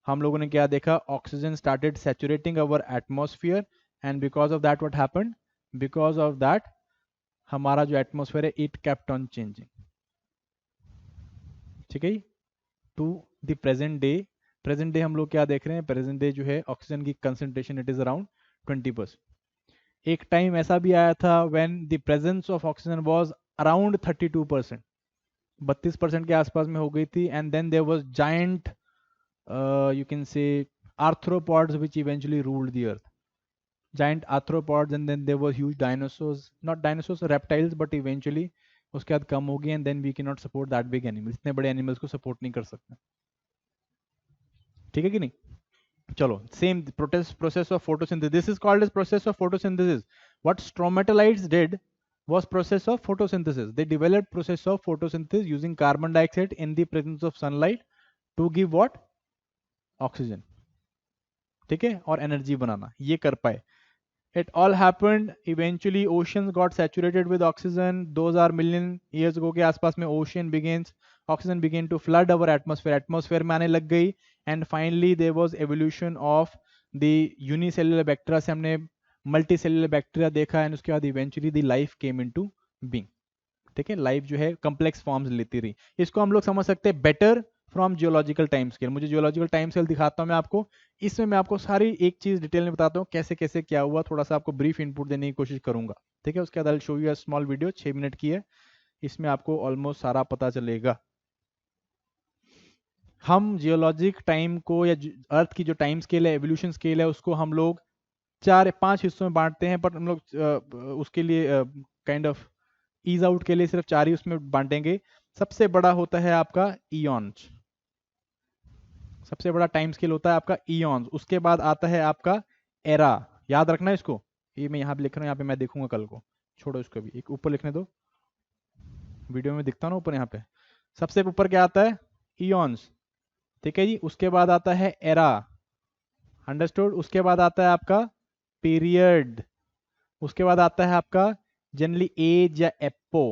हम लोगों ने क्या देखा, oxygen started saturating our atmosphere and because of that what happened, because of that हमारा जो एटमोस्फेयर है इट केप्ट ऑन चेंजिंग। ठीक है, to the present day. Present day हम लोग क्या देख रहे हैं, प्रेजेंट डे जो है ऑक्सीजन की कंसंट्रेशन इट इज अराउंड 20%। एक टाइम ऐसा भी आया था when the presence of oxygen was around 32%, 32% के आसपास में हो गई थी। And then there was giant you can say arthropods which eventually ruled the earth, giant arthropods, and then there were huge dinosaurs, not dinosaurs, reptiles, but eventually उसके बाद कम हो गई, and then we cannot support that big animals, इतने बड़े animals को support नहीं कर सकते। ठीक है कि नहीं। चलो, same process of photosynthesis, this is called as process of photosynthesis। what stromatolites did, was process of photosynthesis. They developed process of photosynthesis using carbon dioxide in the presence of sunlight to give what? Oxygen. ठीक है, और energy बनाना, ये कर पाए. It all happened eventually. Oceans got saturated with oxygen. Those are million years ago के आसपास में oxygen began to flood our atmosphere. Atmosphere में आने लग गई. And finally there was evolution of the unicellular bacteria से हमने multicellular bacteria देखा, and उसके बाद eventually the life came into being. ठीक है, लाइफ जो है कॉम्प्लेक्स फॉर्म्स लेती रही. इसको हम लोग समझ सकते हैं better from geological time scale. मुझे जियोलॉजिकल टाइम स्केल दिखाता हूं मैं आपको. इसमें मैं आपको सारी एक चीज डिटेल में बताता हूँ कैसे कैसे क्या हुआ. थोड़ा सा आपको ब्रीफ इनपुट देने की कोशिश करूंगा. ठीक है, उसके बाद I will show you a small video, 6 minute की है. इसमें आपको ऑलमोस्ट सारा पता चलेगा. हम जियोलॉजिक टाइम को या अर्थ की जो टाइम स्केल है, एवोल्यूशन स्केल है, उसको हम लोग 4-5 हिस्सों में बांटते हैं. पर हम लोग उसके लिए काइंड ऑफ ईज आउट के लिए सिर्फ 4 ही उसमें बांटेंगे. सबसे बड़ा होता है आपका ईयॉन्स. सबसे बड़ा टाइम स्केल होता है आपका ईयॉन्स. उसके बाद आता है आपका एरा. याद रखना इसको. ये मैं यहाँ पे लिख रहा हूँ, यहाँ पे मैं देखूंगा कल को. छोड़ो इसको भी, एक ऊपर लिखने दो. वीडियो में दिखता ना ऊपर, यहाँ पे सबसे ऊपर क्या आता है? ईयॉन्स. ठीक है जी. उसके बाद आता है एरा. अंडरस्टूड. उसके बाद आता है आपका पीरियड. उसके बाद आता है आपका जनरली एज या एपो.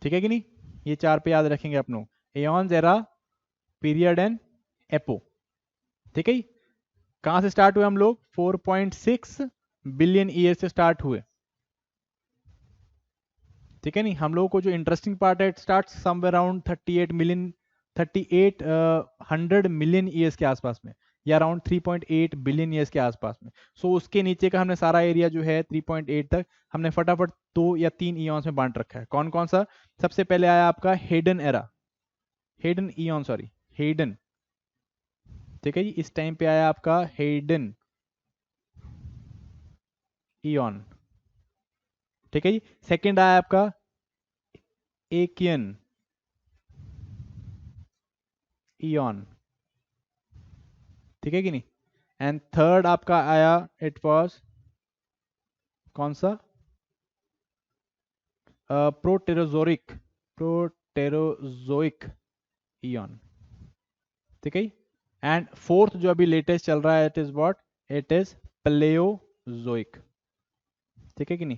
ठीक है कि नहीं? ये 4 पे याद रखेंगे आप लोग. एयॉन्स, एरा, पीरियड एंड एपो. ठीक है. कहां से स्टार्ट हुए हम लोग? 4.6 बिलियन ईयर से स्टार्ट हुए. ठीक है नहीं? हम लोगों को जो इंटरेस्टिंग पार्ट है, it start somewhere around 3800 million years के आसपास में, या अराउंड 3.8 बिलियन ईयर्स के आसपास में. सो उसके नीचे का हमने सारा एरिया जो है 3.8 तक हमने फटाफट 2 या 3 ईयॉन्स में बांट रखा है. कौन कौन सा? सबसे पहले आया आपका Hayden era. Hayden ईयॉन, sorry, Hayden. ठीक है जी. इस टाइम पे आया आपका हेडन ईयॉन. ठीक है जी. सेकेंड आया आपका एकियन ईयॉन. ठीक है कि नहीं? एंड थर्ड आपका आया, इट वाज कौन सा? प्रोटेरोजोइक ईयॉन. ठीक है. एंड फोर्थ जो अभी लेटेस्ट चल रहा है, it is what? It is Paleozoic. ठीक है कि नहीं?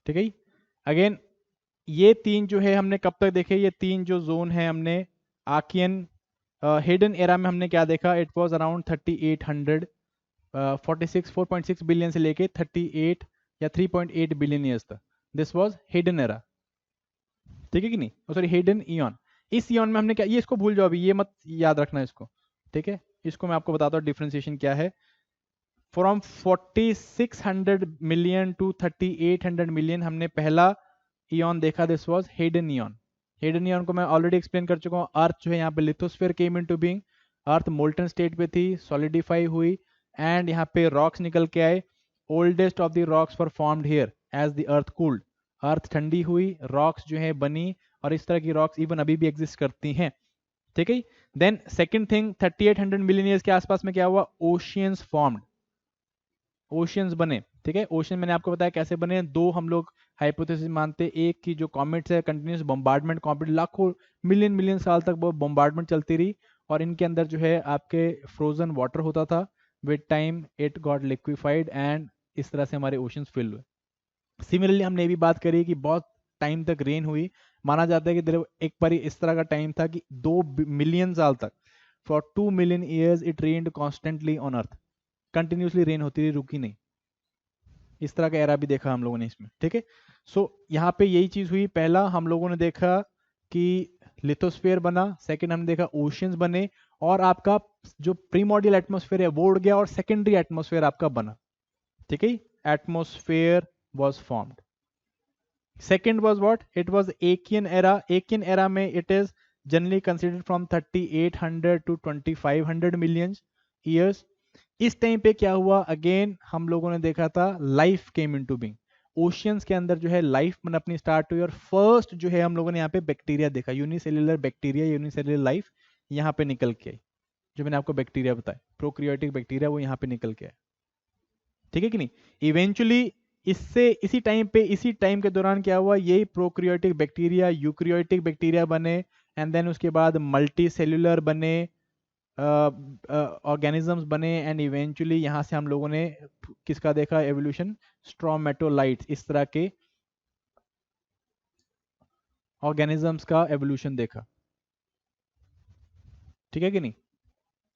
ठीक है. अगेन ये 3 जो है हमने कब तक देखे? ये 3 जो जोन है हमने आर्कियन हिडन एरा में हमने क्या देखा? इट वाज अराउंड 3800 4.6 बिलियन से लेके 38 या 3.8 बिलियन ईयर्स तक. This was hidden era. ठीक है कि नहीं? Sorry, hidden ईयॉन. इस ईयॉन में हमने क्या, ये इसको भूल जाओ अभी, ये मत याद रखना इसको. ठीक है. इसको मैं आपको बताता हूँ डिफरेंशिएशन क्या है. फ्रॉम 4600 मिलियन टू 3800 मिलियन हमने पहला ईयॉन देखा. This was Hadean eon. Hadean eon को मैं ऑलरेडी एक्सप्लेन कर चुका हूँ. अर्थ जो है यहाँ पे लिथोस्फीयर केम इनटू बीइंग. अर्थ मोल्टन स्टेट पे थी, सॉलिडिफाई हुई, एंड यहाँ पे रॉक्स निकल के आए. Oldest of the rocks were formed here as the earth cooled. Earth ठंडी हुई, रॉक्स जो है बनी, और इस तरह की रॉक्स इवन अभी भी एग्जिस्ट करती हैं. ठीक है. Then second thing, 3800 million years के आसपास में क्या हुआ? Oceans formed. ओशियंस बने. ठीक है. ओशन मैंने आपको बताया कैसे बने. 2 हम लोग हाइपोथेसिस मानते हैं. एक की जो कॉमेट्स है, कंटिन्यूस बॉम्बार्डमेंट, कॉमेट लाखों मिलियन साल तक वो बॉम्बार्डमेंट चलती रही, और इनके अंदर जो है आपके फ्रोजन वाटर होता था. With time it got liquefied, and इस तरह से हमारे ओशंस फिल हुए. सिमिलरली हमने भी बात करी कि बहुत टाइम तक रेन हुई. माना जाता है कि एक बार इस तरह का टाइम था कि 2 मिलियन साल तक, for 2 million years it rained constantly on earth. Continuously rain होती रही, रुकी नहीं. इस तरह का एरा भी देखा हम लोगों ने इसमें. ठीक है. सो यहाँ पे यही चीज हुई. पहला हम लोगों ने देखा कि लिथोस्फीयर बना. सेकंड हमने देखा ओशियंस बने, और आपका जो प्रीमोर्डियल एटमॉस्फेयर है वो उड़ गया, और सेकेंडरी एटमॉस्फेयर आपका बना. ठीक है. Atmosphere was formed. Second was what? It was Achaean era. Achaean era में it is generally considered from 3800 to 2500 million years. इस टाइम पे क्या हुआ? अगेन हम लोगों ने देखा था लाइफ केम इनटू बीइंग. ओशियंस के अंदर जो है लाइफ बन अपनी स्टार्ट हुई, और फर्स्ट जो है हम लोगों ने यहाँ पे बैक्टीरिया देखा. यूनिसेल्युलर बैक्टीरिया, यूनिसेल्युलर लाइफ यहाँ पे निकल के आई. जो मैंने आपको बैक्टीरिया बताया, प्रोक्रियोटिक बैक्टीरिया, वो यहाँ पे निकल के आए। ठीक है कि नहीं? इवेंचुअली इससे इसी टाइम के दौरान क्या हुआ, यही प्रोक्रियोटिक बैक्टीरिया यूक्रियोटिक बैक्टीरिया बने, एंड देन उसके बाद मल्टी सेल्यूलर बने, ऑर्गेनिजम्स बने, एंड इवेंचुअली यहाँ से हम लोगों ने किसका देखा एवोल्यूशन, स्ट्रोमेटोलाइट्स, इस तरह के ऑर्गेनिजम्स का एवोल्यूशन देखा। ठीक है कि नहीं?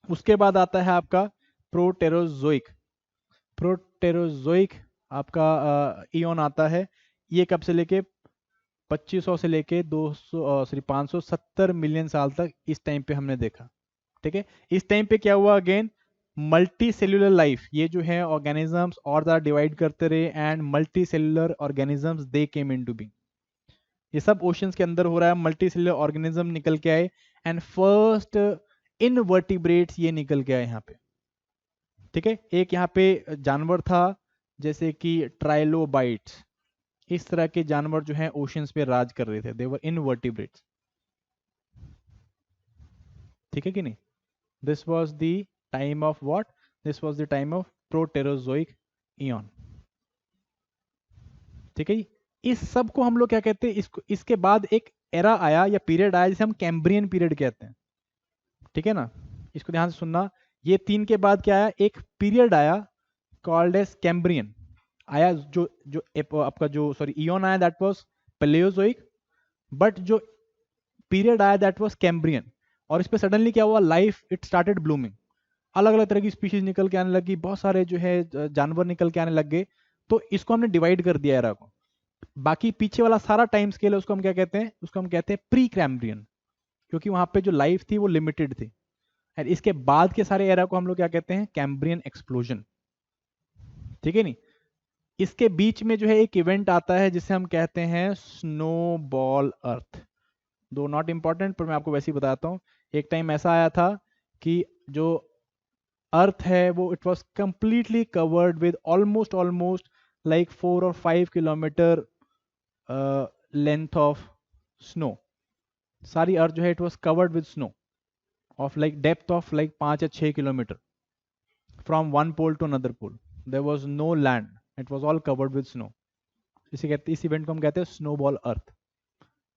उसके बाद आता है आपका प्रोटेरोजोइक। प्रोटेरोजोइक आपका इयन आता है, ये कब से लेके 2500 से लेके 200 सॉरी 570 मिलियन साल तक इस टाइम पे हमने देखा। ठीक है, इस टाइम पे क्या हुआ, अगेन मल्टी सेल्यूलर लाइफ, ये जो है ऑर्गेनिजम्स और ज़्यादा डिवाइड करते रहे, and multi cellular organisms they came into being. ये सब ओशंस के अंदर हो रहा है, मल्टी सेल्यूलर ऑर्गेनिज्म निकल के आए, एंड फर्स्ट इनवर्टिब्रेट्स ये निकल के आए यहाँ पे। ठीक है, एक यहाँ पे जानवर था जैसे कि ट्राइलोबाइट्स, इस तरह के जानवर जो हैं ओशंस पे राज कर रहे थे, दे वर इनवर्टिब्रेट्स। ठीक है कि नहीं? This was the time of what, this was the time of Proterozoic Ian. ठीक है जी? इस सब को हम लोग क्या कहते हैं, इसको इसके बाद एक एरा आया या पीरियड आया जिसे हम कैम्ब्रियन पीरियड कहते हैं। ठीक है ना, इसको ध्यान से सुनना, ये 3 के बाद क्या आया, एक पीरियड आया कॉल्ड एज कैम्ब्रियन आया, जो जो आपका जो सॉरी इयन आया दैट वाज पैलियोजोइक, बट जो पीरियड आया दैट वाज कैम्ब्रियन, और इस पे सडनली क्या हुआ, लाइफ इट स्टार्टेड ब्लूमिंग, अलग अलग तरह की स्पीशीज निकल के आने लगी, बहुत सारे जो है जानवर निकल के आने लग गए। तो इसको हमने डिवाइड कर दिया एरा को। बाकी पीछे वाला सारा टाइम स्केल है उसको हम क्या कहते हैं, उसको हम कहते हैं प्री कैम्ब्रियन, क्योंकि वहां पे जो लाइफ थी वो लिमिटेड थी। और इसके बाद के सारे एरा को हम लोग क्या कहते हैं, कैम्ब्रियन एक्सप्लोजन। ठीक है नहीं? इसके बीच में जो है एक इवेंट आता है जिसे हम कहते हैं स्नोबॉल अर्थ। दो नॉट इंपॉर्टेंट, पर मैं आपको वैसे ही बताता हूँ। एक टाइम ऐसा आया था कि जो अर्थ है वो it was completely covered with almost like 4 और 5 किलोमीटर लेंथ ऑफ स्नो। सारी अर्थ जो है it was covered with snow of like depth of like 5 या 6 kilometre from one pole to another pole. There was no land, it was all covered with snow. इसे कहते, इस event को हम कहते हैं स्नोबॉल अर्थ।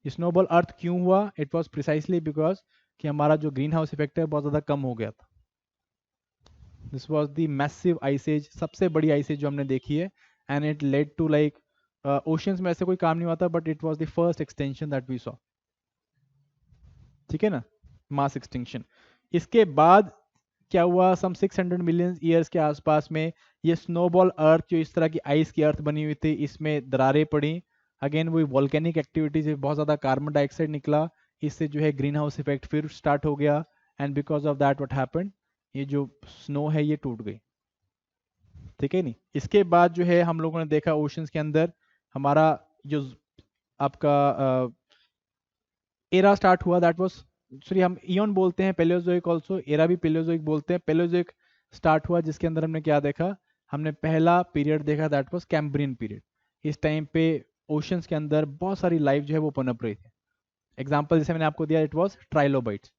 स्नोबॉल अर्थ क्यों हुआ, इट वॉज प्रिसाइसली बिकॉज कि हमारा जो ग्रीन हाउस इफेक्ट है बहुत ज़्यादा कम हो गया था। This was the massive ice age, सबसे बड़ी आइस एज जो हमने देखी है, and it led to like oceans में ऐसे कोई काम नहीं हुआ था, but it was the first extension that we saw. ठीक है ना, मास एक्सटिंक्शन। इसके बाद क्या हुआ, सम 600 मिलियन ईयर्स के आसपास में ये स्नोबॉल अर्थ, जो इस तरह की आइस की अर्थ बनी हुई थी, इसमें दरारें पड़ी। अगेन वही वॉल्केनिक एक्टिविटीज, बहुत ज़्यादा कार्बन डाइऑक्साइड निकला, इससे जो है ग्रीन हाउस इफेक्ट फिर स्टार्ट हो गया, and because of that what happened, ये जो स्नो है ये टूट गई। ठीक है नहीं? इसके बाद जो है हम लोगों ने देखा ओशंस के अंदर हमारा जो आपका एरा स्टार्ट हुआ, दैट वाज सॉरी हम इयन बोलते हैं, पैलियोजोइक ऑल्सो, एरा भी पैलियोजोइक बोलते हैं। पैलियोजोइक स्टार्ट हुआ जिसके अंदर हमने क्या देखा, हमने पहला पीरियड देखा दैट वाज कैम्ब्रियन पीरियड। इस टाइम पे ओशंस के अंदर बहुत सारी लाइफ जो है वो पनप रही थी। एग्जाम्पल जैसे मैंने आपको दिया, इट वॉज ट्राइलोबाइट्स।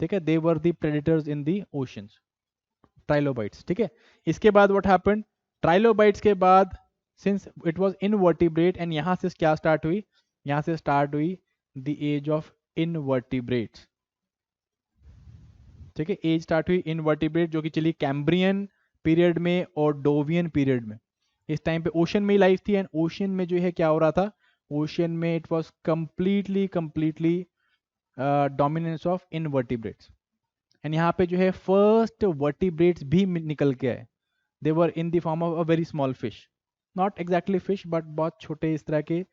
ठीक है, they were the predators in the oceans, trilobites. ठीक है, इसके बाद व्हाट हैपेंड, ट्राइलोबाइट्स के बाद since it was invertebrate, and यहां से क्या स्टार्ट हुई, यहां से स्टार्ट हुई द एज ऑफ इनवर्टिब्रेट्स। ठीक है, एज स्टार्ट हुई इनवर्टिब्रेट, जो कि चली कैम्ब्रियन पीरियड में और डोवियन पीरियड में। इस टाइम पे ओशन में ही लाइफ थी, एंड ओशन में जो है क्या हो रहा था, ओशन में it was completely dominance of invertebrates, and यहाँ पे जो है फर्स्ट वर्टिब्रेट्स भी निकल के आए। They were in the form of a very small fish, not exactly fish but बहुत छोटे इस तरह के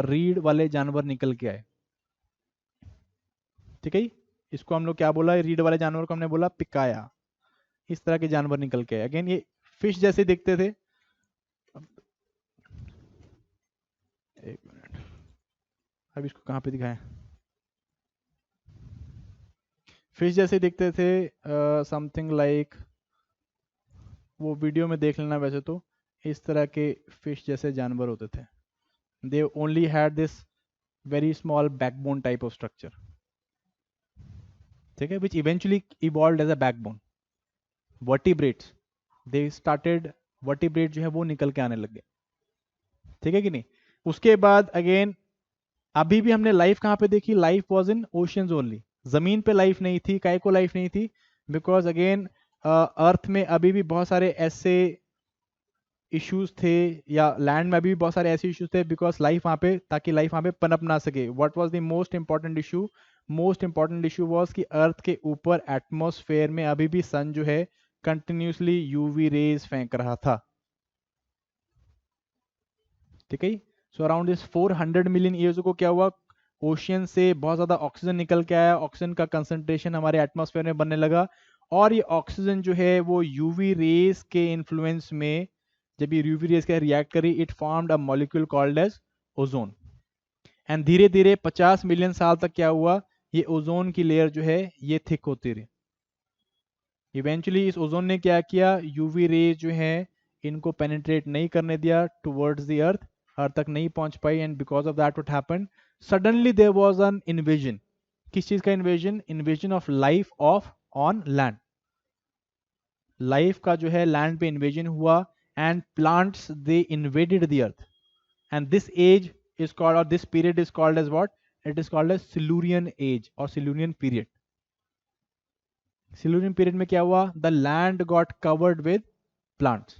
रीढ़ वाले जानवर निकल के आए। ठीक है, इसको हम लोग क्या बोला, रीढ़ वाले जानवर को हमने बोला पिकाया। इस तरह के जानवर निकल के आए, अगेन ये फिश जैसे दिखते थे। एक मिनट, अब इसको कहाँ पे दिखाएं, फिश जैसे दिखते थे, समथिंग लाइक, वो वीडियो में देख लेना, वैसे तो इस तरह के फिश जैसे जानवर होते थे। They only had this very small backbone type of structure. ठीक है, which eventually evolved as a backbone. Vertebrates, they started, vertebrate जो है वो निकल के आने लग गए, ठीक है कि नहीं। उसके बाद अगेन अभी भी हमने लाइफ कहाँ पे देखी, life was in oceans only, जमीन पे लाइफ नहीं थी, काय को लाइफ नहीं थी, बिकॉज अगेन अर्थ में अभी भी बहुत सारे ऐसे इश्यूज थे, या लैंड में अभी भी बहुत सारे ऐसे इश्यूज थे, बिकॉज लाइफ वहाँ पे, ताकि लाइफ वहाँ पे पनप ना सके। What was the most important issue, most important issue was कि अर्थ के ऊपर एटमॉस्फेयर में अभी भी सन जो है कंटिन्यूसली यूवी रेज फेंक रहा था, ठीक है। So around this 400 million years को क्या हुआ, ओशियन से बहुत ज्यादा ऑक्सीजन निकल के आया, ऑक्सीजन का कंसंट्रेशन हमारे एटमॉस्फेयर में बनने लगा, और ये ऑक्सीजन जो है वो यूवी रेस के इन्फ्लुएंस में, जब ये यूवी रेस के रिएक्ट करी, it formed a molecule called as ozone. And धीरे धीरे 50 मिलियन साल तक क्या हुआ, ये ओजोन की लेयर जो है ये थिक होती रही। इवेंचुअली इस ओजोन ने क्या किया, यूवी रेज जो है इनको पेनिट्रेट नहीं करने दिया टुवर्ड्स द अर्थ, अर्थ तक नहीं पहुंच पाई, and because of that what happened, suddenly there was an invasion. किस चीज का invasion, invasion of life of on land, life का जो है लैंड पे इन्वेजन हुआ, and plants they invaded the earth, and this age is called, or this period is called as what, it is called as Silurian age or Silurian period. Silurian period में क्या हुआ, the land got covered with plants,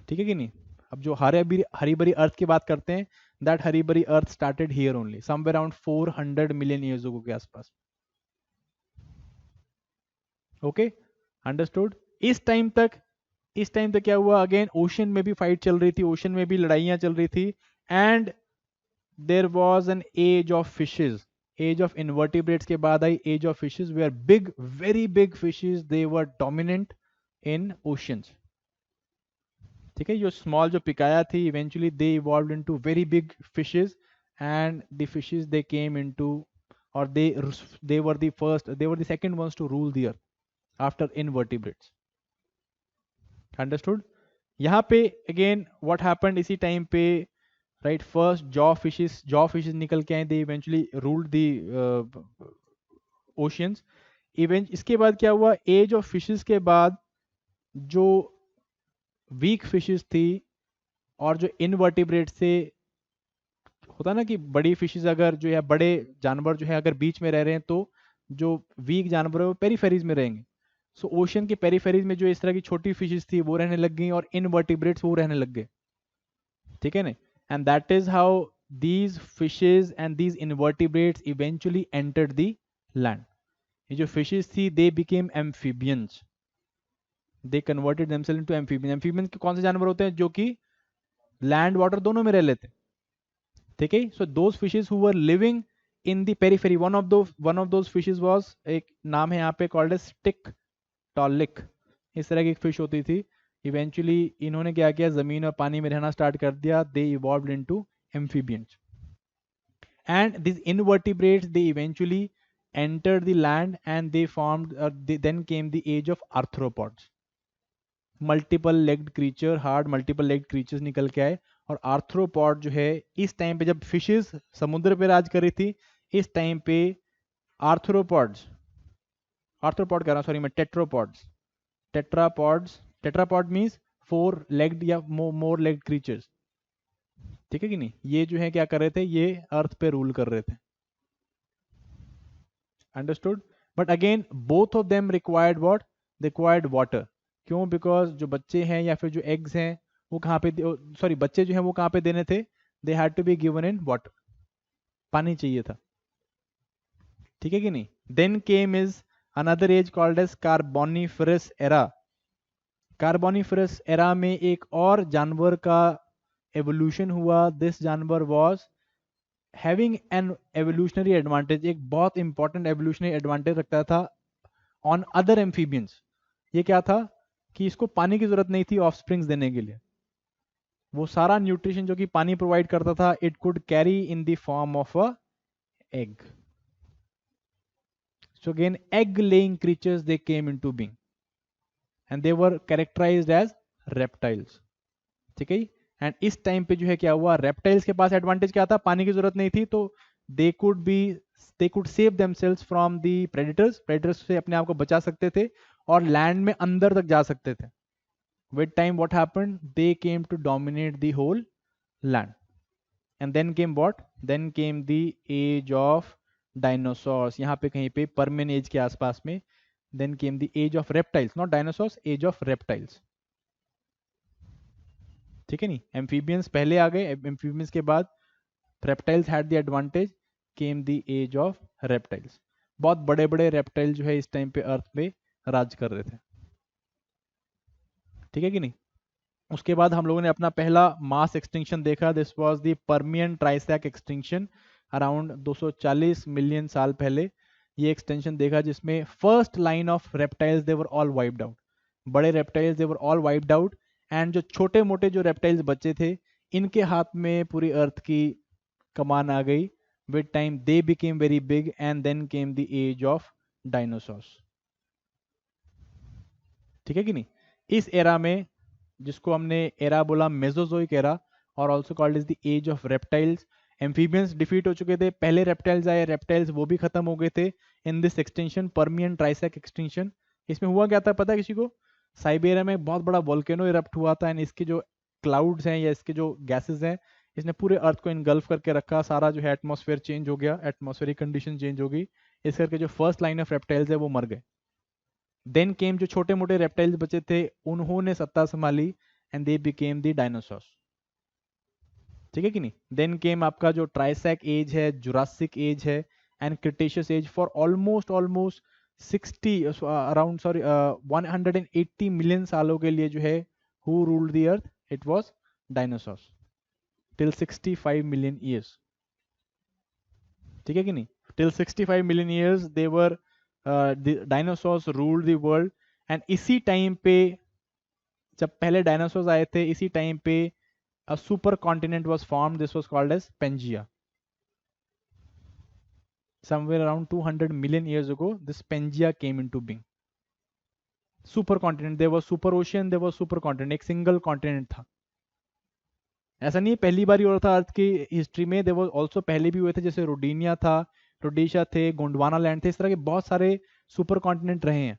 ठीक है कि नहीं। अब जो हरी भरी अर्थ की बात करते हैं, that हरी भरी अर्थ started here only somewhere around 400 million years ago के आसपास, ओके, अंडरस्टूड। इस टाइम तक क्या हुआ, अगेन ओशन में भी फाइट चल रही थी, ओशन में भी लड़ाइयां चल रही थी, and there was an age of fishes, age of invertebrates के बाद आई age of fishes, where big, very big fishes, they were dominant in oceans, ठीक है। जो स्मॉल जो पिकाया थी, eventually they evolved into very big fishes, and the fishes they came into, और they were the first, they were the second ones to rule the earth after invertebrates, understood. यहाँ पे again what happened, इसी time पे right, first jaw fishes निकल के आए, they eventually ruled the oceans. Event इसके बाद क्या हुआ, एज ऑफ फिशेस के बाद जो वीक फिशेस थी, और जो इनवर्टिब्रेट से होता ना कि बड़ी फिशेस अगर जो है, बड़े जानवर जो है अगर बीच में रह रहे हैं, तो जो वीक जानवर है वो पेरीफेरीज में रहेंगे। सो ओशन के पेरीफेरीज में जो इस तरह की छोटी फिशेस थी वो रहने लग गई, और इनवर्टिब्रेट्स वो रहने लग गए, ठीक है ना। And that is how these fishes and these invertebrates eventually entered the land. ये जो फिशेस थी, they became amphibians, they converted themselves into amphibians. Amphibians के कौन से जानवर होते हैं, जो कि लैंड वाटर दोनों में रह लेते हैं, ठीक है। So those fishes who were living in the periphery, one of those fishes was, एक नाम है यहाँ पे कॉल्ड एज स्टिकटॉलिक, इस तरह की एक फिश होती थी। इवेंचुअली इन्होंने क्या किया, जमीन और पानी में रहना स्टार्ट कर दिया, they evolved into amphibians, and this invertebrates they eventually entered the land, and they formed then came the age of arthropods, multiple legged creature, hard multiple legged creatures निकल के आए। और आर्थ्रोपॉड जो है, इस टाइम पे जब फिशेस समुद्र पे राज कर रही थी, इस टाइम पे आर्थ्रोपॉड कह रहा हूं, सॉरी मैं, टेट्रापॉड मीन्स 4 लेग्ड या मोर लेग्ड क्रीचर्स, ठीक है कि नहीं। ये जो है क्या कर रहे थे, ये अर्थ पे रूल कर रहे थे, understood. But again both of them required what, required water. क्यों, बिकॉज जो बच्चे हैं या फिर जो एग्स हैं वो कहाँ पे, सॉरी बच्चे जो हैं वो कहाँ पे देने थे, they had to be given in water, पानी चाहिए था, ठीक है कि नहीं। Then came is another age called as carboniferous era. Carboniferous era में एक और जानवर का एवोल्यूशन हुआ। दिस जानवर was having an evolutionary advantage, एक बहुत इंपॉर्टेंट एवोल्यूशनरी एडवांटेज रखता था ऑन अदर एम्फीबियंस। ये क्या था कि इसको पानी की जरूरत नहीं थी ऑफस्प्रिंग्स देने के लिए, वो सारा न्यूट्रिशन जो कि पानी प्रोवाइड करता था, it could carry in the form of a egg. So again egg laying creatures they came into being, and they were characterised as reptiles, ठीक है। एंड इस टाइम पे जो है क्या हुआ, रेप्टाइल्स के पास एडवांटेज क्या था, पानी की जरूरत नहीं थी, तो they could be they could save themselves from the predators, predators से अपने आप को बचा सकते थे और लैंड में अंदर तक जा सकते थे. With time what happened, they came to dominate the whole land. And then came what, then came the age of dinosaurs. यहाँ पे कहीं पे परमियन एज के आसपास में. Then came the age of reptiles, not dinosaurs, age of reptiles. ठीक है नहीं, एम्फीबियंस पहले आ गए, एम्फीबियंस के बाद reptiles had the advantage, came the age of reptiles. बहुत बड़े बड़े रेप्टाइल जो है इस टाइम पे अर्थ पे राज कर रहे थे. ठीक है कि नहीं. उसके बाद हम लोगों ने अपना पहला मास एक्सटिंक्शन देखा. This was the Permian Triassic extinction around 240 million साल पहले. ये एक्सटेंशन देखा जिसमें first line of reptiles they were all wiped out. बड़े reptiles they were all wiped out and जो छोटे मोटे जो रेप्टाइल्स बचे थे इनके हाथ में पूरी अर्थ की कमान आ गई. With time they became very big and then came the age of dinosaurs. ठीक है कि नहीं. इस एरा में, जिसको हमने एरा बोला मेसोजोइक एरा और also called is the age of reptiles, amphibians defeat हो चुके थे. पहले रेप्टाइल्स आए, रेप्टाइल्स वो भी खत्म हो गए थे in this extension, Permian Triassic extension. इसमें हुआ क्या था पता है किसी को? साइबेरिया में बहुत बड़ा वोल्केनो इरप्ट हुआ था एंड इसके जो क्लाउड्स हैं या इसके जो गैसेस हैं इसने पूरे अर्थ को इनगल्फ करके रखा. सारा जो है एटमॉस्फेयर चेंज हो गया, एटमॉस्फेरिक कंडीशन चेंज हो गई. इस करके जो फर्स्ट लाइन ऑफ रेप्टाइल्स है वो मर गए. देन केम जो छोटे मोटे रेप्टाइल्स बचे थे उन्होंने सत्ता संभाली and they became the dinosaurs. ठीक है कि नहीं. देन केम आपका जो ट्राइसैक एज है, जुरासिक एज है and Cretaceous age. For almost 60 around 180 million सालों के लिए जो है who ruled the earth, it was dinosaurs till 65 million years. ठीक है कि नहीं. Till 65 million years they were dinosaurs ruled the world. And इसी टाइम पे, जब पहले डायनासोर्स आए थे, इसी टाइम पे a super continent was formed. This was called as Pangaea. Somewhere around 200 million years ago this Pangaea came into being. Super continent, there was super ocean, there was super continent. एक single continent था. ऐसा नहीं पहली बार ही हो रहा था अर्थ की history में. देयर वाज आल्सो पहले भी हुए थे, जैसे रोडिनिया था, रोडेशिया थे, गोंडवाना लैंड थे. इस तरह के बहुत सारे सुपर कॉन्टिनेंट रहे हैं.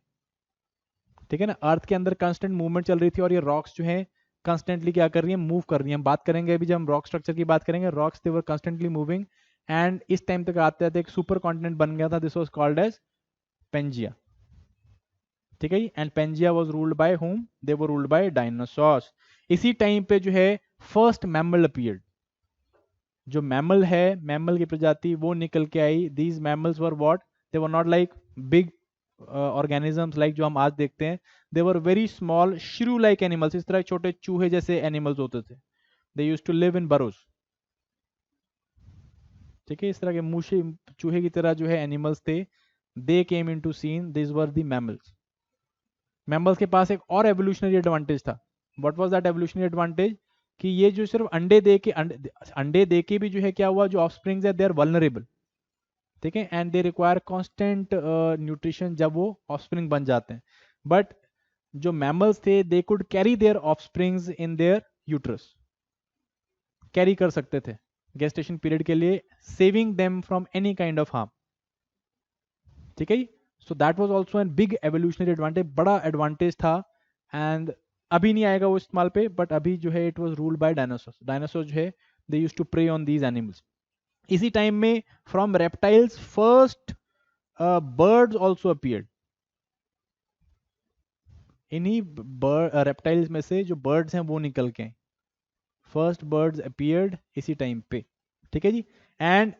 ठीक है ना. अर्थ के अंदर कांस्टेंट मूवमेंट चल रही थी और ये रॉक्स जो है कंस्टेंटली क्या कर रही है, मूव कर रही है. हम बात करेंगे अभी, जब हम रॉक स्ट्रक्चर की बात करेंगे, rocks they were constantly moving and इस टाइम तक आते आते एक सुपर कॉन्टिनेंट बन गया था. This was called as Pangaea. ठीक है. And Pangaea was ruled by whom, they were ruled by dinosaurs. इसी टाइम पे जो है फर्स्ट मैमल अपीयर्ड. जो मैमल है, मैमल की प्रजाति वो निकल के आई. These mammals were what, they were not like big organisms like जो हम आज देखते हैं. They were very small shrew like animals. इस तरह छोटे चूहे जैसे एनिमल्स होते थे. They used to live in burrows. ठीक है. इस तरह के मूशे चूहे की तरह जो है एनिमल्स थे. They came into scene, this were the mammals. Mammals के पास एक और एवोल्यूशनरी एडवांटेज था. What was that evolutionary advantage? कि ये जो सिर्फ अंडे दे के भी जो है क्या हुआ, जो ऑफस्प्रिंग्स है दे आर वल्नरेबल. ठीक है. And they require constant nutrition जब वो ऑफस्प्रिंग बन जाते हैं. बट जो मैमल्स थे they could carry their offsprings in their uterus. Carry कर सकते थे गेस्टेशन पीरियड के लिए, saving them from any kind of harm. ठीक है. So that was also an big evolutionary advantage. बड़ा एडवांटेज था. एंड अभी नहीं आएगा वो इस्तेमाल पे, बट अभी जो है it was ruled by dinosaurs. Dinosaurs जो है they used to prey on these animals. इसी टाइम में from reptiles first birds also appeared. इन्हीं रेप्टाइल्स में से जो बर्ड्स हैं वो निकल के फर्स्ट बर्ड्स अपीयर्ड इसी टाइम पे. ठीक है जी. एंड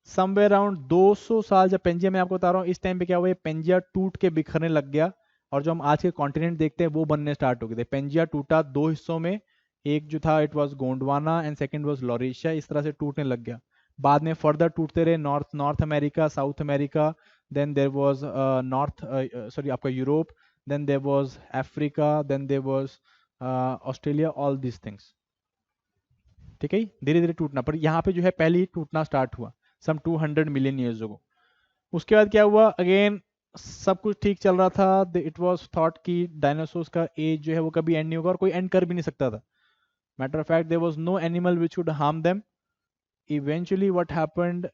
समवेयर अराउंड 200 साल, जब पेंजिया मैं आपको बता रहा हूँ, इस टाइम पे क्या हुआ, पेंजिया टूट के बिखरने लग गया और जो हम आज के कॉन्टिनेंट देखते हैं वो बनने स्टार्ट हो गए थे. पेंजिया टूटा दो हिस्सों में. एक जो था it was Gondwana and second was Laurasia. इस तरह से टूटने लग गया. बाद में फर्दर टूटते रहे. North America, South America, then there was आपका Europe, then there was Africa, then there was Australia, all this things. ठीक है. धीरे धीरे टूटना, पर यहाँ पे जो है पहले ही टूटना स्टार्ट हुआ सम 200 मिलियन ईयर्स अगो. उसके बाद क्या हुआ, अगेन सब कुछ ठीक चल रहा था. इट वाज थॉट कि डायनासोर्स का एज जो है वो कभी एंड नहीं होगा और कोई एंड कर भी नहीं सकता था. Matter of fact there was no animal which would harm them. Eventually what happened,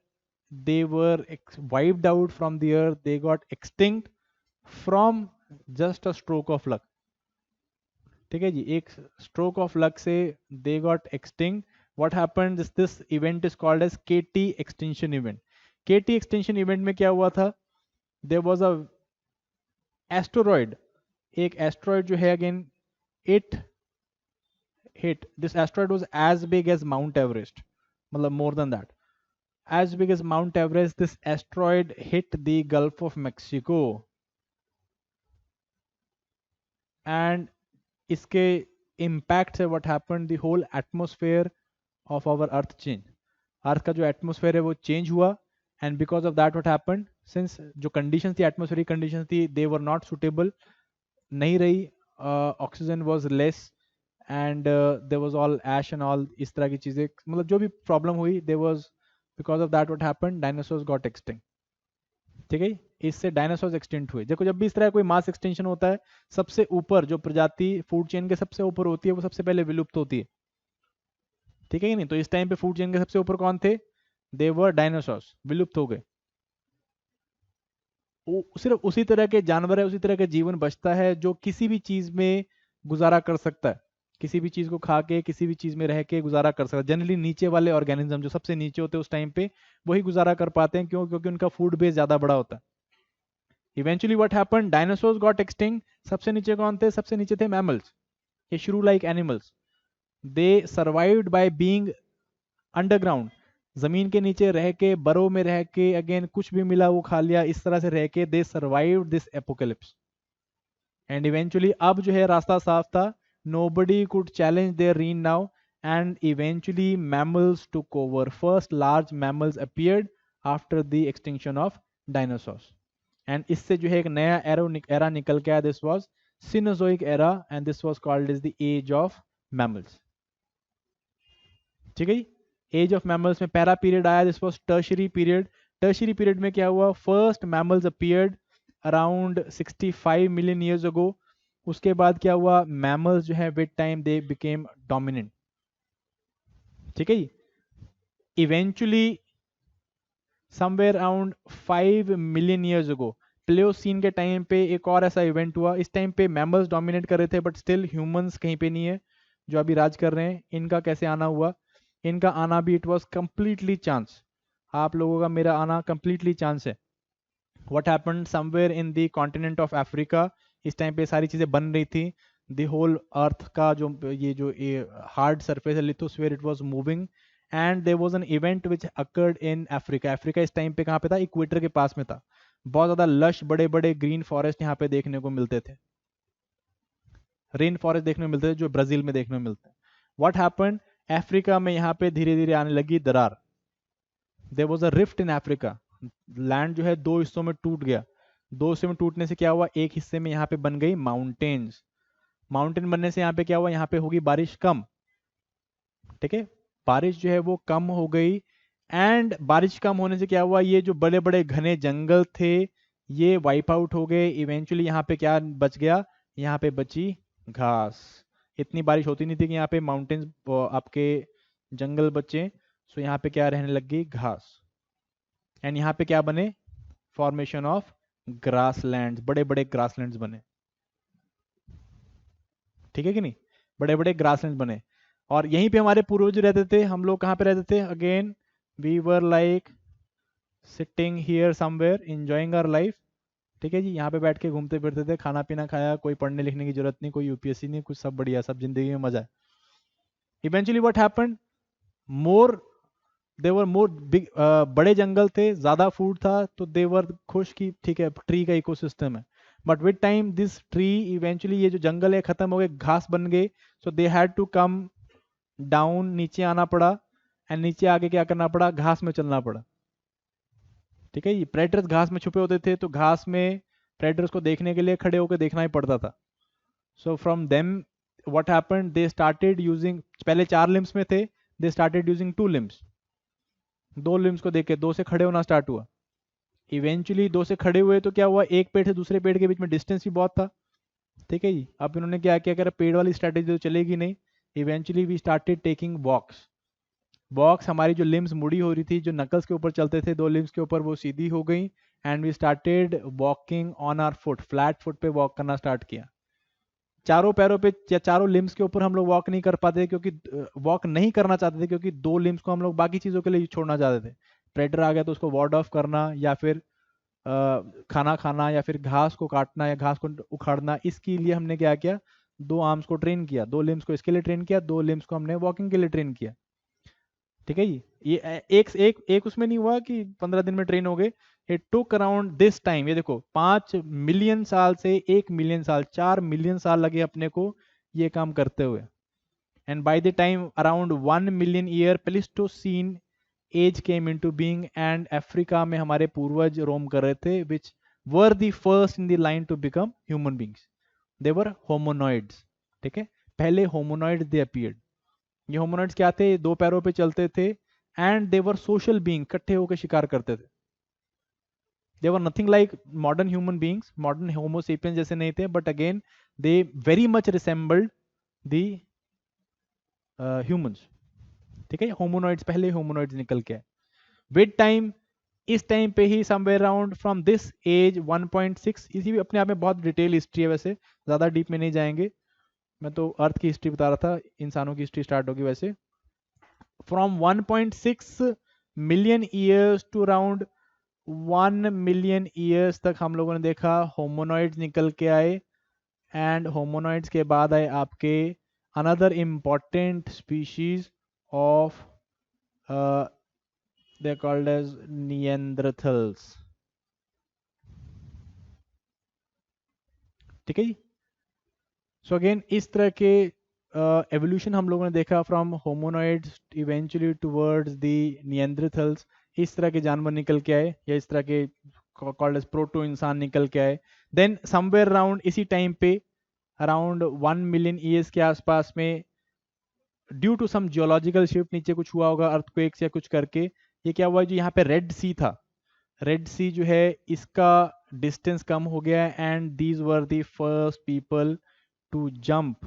they were wiped out from the earth, they got extinct from just a stroke of luck. ठीक है जी, एक stroke of luck से they got extinct. What happened, this event is called as KT extinction event. KT extinction event में क्या हुआ था, there was a asteroid, एक asteroid जो है again it hit, this asteroid was as big as Mount Everest, मतलब more than that, as big as Mount Everest. This asteroid hit the Gulf of Mexico and इसके impact से what happened, the whole atmosphere of our earth change. अर्थ का जो atmosphere है वो change हुआ and because of that what happened, since जो conditions थी, atmospheric conditions थी, दे वर नॉट सुटेबल, नहीं रही, oxygen was less and there was all ash and all, इस तरह की चीजें, मतलब जो भी प्रॉब्लम हुई, there was, because of that what happened, dinosaurs got extinct. ठीक है, इससे डायनासोर्स एक्सटिंक्ट हुए. देखो जब भी इस तरह कोई मास एक्सटेंशन होता है, सबसे ऊपर जो प्रजाति फूड चेन के सबसे ऊपर होती है वो सबसे पहले विलुप्त होती है. ठीक है कि नहीं, तो इस टाइम पे फूड चेन के सबसे ऊपर कौन थे, दे वर डायनासोर्स, विलुप्त हो गए. सिर्फ उसी तरह के जानवर है, उसी तरह का जीवन बचता है जो किसी भी चीज में गुजारा कर सकता है, किसी भी चीज को खा के, किसी भी चीज में रह के गुजारा कर सकता है. जनरली नीचे वाले ऑर्गेनिज्म जो सबसे नीचे होते हैं उस टाइम पे वही गुजारा कर पाते हैं, क्यों, क्योंकि उनका फूड बेस ज्यादा बड़ा होता है. Eventually what happened, dinosaurs got extinct. सबसे नीचे कौन थे, सबसे नीचे थे मैमल्स, ये श्रू like animals. They survived by being underground, जमीन के नीचे रह के, बरो में रह के, अगेन कुछ भी मिला वो खा लिया, इस तरह से रह के they survived this apocalypse. And eventually अब जो है रास्ता साफ था, nobody could challenge their reign now, and eventually mammals took over. First large mammals appeared after the extinction of dinosaurs, and इससे जो है एक नया era निकल के आया. This was Cenozoic era and this was called as the age of mammals. ठीक है, एज ऑफ मैमल्स में पैरा पीरियड आया, this was Tertiary period. Tertiary period में क्या हुआ, first mammals appeared around 65 million years ago. उसके बाद क्या हुआ, मैमल्स जो है with time they became dominant. ठीक है, eventually somewhere around 5 million years ago, Pliocene के टाइम पे एक और ऐसा इवेंट हुआ. इस टाइम पे मैमल्स डोमिनेट कर रहे थे बट स्टिल ह्यूमंस कहीं पे नहीं है जो अभी राज कर रहे हैं. इनका कैसे आना हुआ, इनका आना भी इट वाज कंप्लीटली चांस. आप लोगों का मेरा आना कंप्लीटली चांस है. What happened, somewhere in the continent of Africa, इस टाइम पे सारी चीजें बन रही थी. द होल अर्थ का जो ये जो हार्ड सरफेस है lithosphere, it was moving and there was an event which occurred in Africa. Africa इस टाइम पे कहाँ पे था, इक्वेटर के पास में था. बहुत ज्यादा लश बड़े बड़े ग्रीन फॉरेस्ट यहाँ पे देखने को मिलते थे, रेन फॉरेस्ट देखने को मिलते थे जो ब्राजील में देखने को मिलते हैं. व्हाट हैपेंड, अफ्रीका में यहाँ पे धीरे धीरे आने लगी दरार. There was a rift in Africa, land जो है दो हिस्सों में टूट गया. दो हिस्सों में टूटने से क्या हुआ, एक हिस्से में यहाँ पे बन गई माउंटेन्स. माउंटेन बनने से यहाँ पे क्या हुआ, यहाँ पे होगी बारिश कम. ठीक है, बारिश जो है वो कम हो गई एंड बारिश कम होने से क्या हुआ, ये जो बड़े बड़े घने जंगल थे ये वाइप आउट हो गए. इवेंचुअली यहाँ पे क्या बच गया, यहाँ पे बची घास. इतनी बारिश होती नहीं थी कि यहाँ पे माउंटेन्स आपके जंगल बचे, सो यहाँ पे क्या रहने लग गई, घास. एंड यहाँ पे क्या बने, फॉर्मेशन ऑफ ग्रासलैंड्स, बड़े बड़े ग्रासलैंड्स बने. ठीक है कि नहीं, बड़े बड़े ग्रासलैंड्स बने. और यहीं पे हमारे पूर्वज रहते थे. हम लोग कहाँ पे रहते थे, again we were like sitting here somewhere enjoying our life. ठीक है जी, यहाँ पे बैठ के घूमते फिरते थे, खाना पीना खाया, कोई पढ़ने लिखने की जरूरत नहीं, कोई यूपीएससी नहीं, कुछ, सब बढ़िया, सब जिंदगी में मजा है. इवेंचुअली व्हाट हैपेंड, मोर देवर मोर बिग, बड़े जंगल थे, ज्यादा फूड था, तो देवर खुश की ठीक है ट्री का इकोसिस्टम है. But with time this tree eventually, ये जो जंगल है खत्म हो गए, घास बन गए, so they had to come down, नीचे आना पड़ा. एंड नीचे आके क्या करना पड़ा, घास में चलना पड़ा. ठीक है, ये प्रेडर्स घास में छुपे होते थे, तो घास में प्रेडर्स को देखने के लिए खड़े होकर देखना ही पड़ता था. So from them what happened, they started using, पहले 4 लिम्स में थे, they started using 2 limbs. 2 limbs को देख के 2 से खड़े होना स्टार्ट हुआ. इवेंचुअली 2 से खड़े हुए तो क्या हुआ, एक पेड़ से दूसरे पेड़ के बीच में डिस्टेंस भी बहुत था. ठीक है जी, अब इन्होंने क्या किया, पेड़ वाली स्ट्रेटेजी तो चलेगी नहीं, इवेंचुअली वी स्टार्टेड टेकिंग वॉक्स. वॉक्स, हमारी जो लिम्स मुड़ी हो रही थी, जो नकल्स के ऊपर चलते थे, दो लिम्स के ऊपर, वो सीधी हो गई and we started walking on our foot, flat foot पे वॉक करना स्टार्ट किया। चारों पैरों पे या चारों लिम्स के ऊपर हम लोग वॉक नहीं कर पाते क्योंकि वॉक नहीं करना चाहते थे, क्योंकि दो लिम्स को हम लोग बाकी चीज़ों के लिए छोड़ना चाहते थे। प्रेडर आ गया तो उसको वार्ड ऑफ करना, या फिर खाना खाना, या फिर घास को काटना या घास को उखाड़ना, इसके लिए हमने क्या किया, दो आर्म्स को ट्रेन किया, दो लिम्स को इसके लिए ट्रेन किया, दो लिम्स को हमने वॉकिंग के लिए ट्रेन किया। ठीक है जी, ये एक उसमें नहीं हुआ कि 15 दिन में ट्रेन हो गए। It took around this time, ये देखो 5 मिलियन साल से 1 मिलियन साल, 4 मिलियन साल लगे अपने को ये काम करते हुए। And by the time around 1 million year Pleistocene age came into being, and Africa में हमारे पूर्वज रोम कर रहे थे, which were the first in the line to become human beings, they were hominoids. ठीक है, पहले होमोनॉइड्स दे अपीयर्ड। ये होमोनॉइड्स क्या थे, दो पैरों पे चलते थे and they were social being, इकट्ठे होकर शिकार करते थे। They were nothing like modern human beings, modern homo sapiens जैसे नहीं थे, but again they very much resembled the humans. ठीक है, होमोनॉइड्स, पहले होमोनॉइड्स निकल के विद टाइम, इस टाइम पे ही somewhere around from this age 1.6, इसी भी अपने आप में बहुत डिटेल हिस्ट्री है, वैसे ज़्यादा डीप में नहीं जाएंगे, मैं तो अर्थ की हिस्ट्री बता रहा था, इंसानों की हिस्ट्री स्टार्ट होगी वैसे। From 1.6 million years to around 1 million years तक हम लोगों ने देखा होमोनॉइड्स निकल के आए, एंड होमोनॉइड्स के बाद आए आपके another important species of, they are called as Neanderthals। ठीक है जी, सो अगेन इस तरह के एवोल्यूशन हम लोगों ने देखा from hominoids eventually towards the नियंद्रथल्स। इस तरह के जानवर निकल के आए, या इस तरह के कॉल्ड एज प्रोटो इंसान निकल के आए। देन समवेयर अराउंड इसी टाइम पे अराउंड 1 मिलियन ईयर्स के आसपास में, due to some geological shift, नीचे कुछ हुआ होगा अर्थक्वेक्स या कुछ करके, ये क्या हुआ, जो यहाँ पे रेड सी था, रेड सी जो है इसका डिस्टेंस कम हो गया, and these were the first people to jump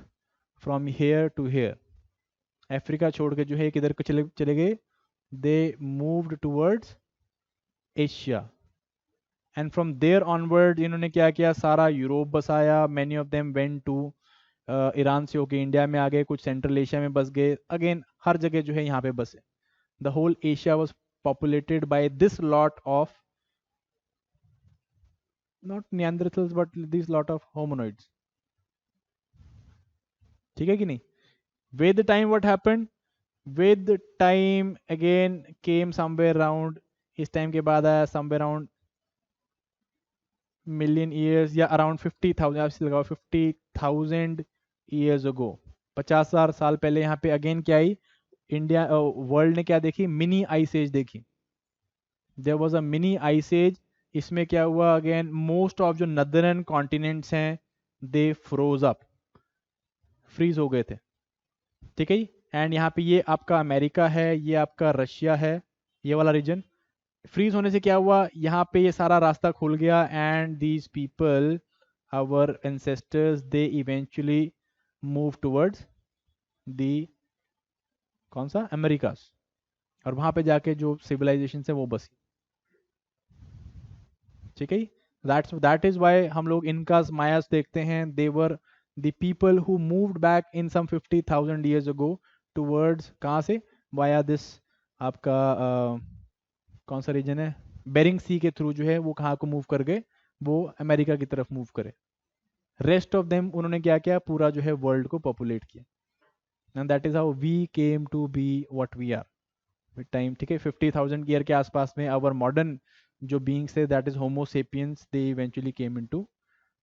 from here to here. Africa छोड़ के जो है किधर को चले गए, they moved towards Asia, and from there onward इन्होंने क्या किया, सारा यूरोप बसाया। Many of them went to, Iran से होके इंडिया में आ गए, कुछ सेंट्रल एशिया में बस गए, अगेन हर जगह जो है यहाँ पे बसे। The whole Asia was populated by this lot of, not Neanderthals but this lot of hominoids। ठीक है कि नहीं, with the time what happened, with the time again came somewhere around, इस टाइम के बाद आया somewhere around million years या around 50,000, आप लगाओ 50,000 years ago, 50,000 साल पहले यहाँ पे अगेन क्या आई, इंडिया वर्ल्ड ने क्या देखी, मिनी आइस एज देखी। There was a mini ice age, इसमें क्या हुआ, अगेन मोस्ट ऑफ जो नदर्न कॉन्टिनेंट्स हैं दे फ्रोज अप, फ्रीज हो गए थे। ठीक है जी, एंड यहाँ पे ये आपका अमेरिका है, ये आपका रशिया है, ये वाला रीजन फ्रीज होने से क्या हुआ, यहाँ पे ये सारा रास्ता खुल गया, and these people, our ancestors, they eventually move towards the, कौन सा, अमेरिकास, और वहां पे जाके जो सिविलाइजेशन है वो बसी। ठीक है, दैट इज वाई हम लोग इनकास मायास देखते हैं, they were the people who moved back in some 50,000 years ago towards, कहाँ से, वाया दिस आपका कौन सा रीजन है, बेरिंग सी के थ्रू जो है वो कहाँ को मूव कर गए, वो अमेरिका की तरफ मूव करे। रेस्ट ऑफ देम उन्होंने क्या किया, पूरा जो है वर्ल्ड को पॉपुलेट किया, and that is how we came to be what we are with time. ठीक है, 50,000 ईयर के आसपास में आवर मॉडर्न जो बीइंग्स थे, that is homo sapiens, they eventually came into,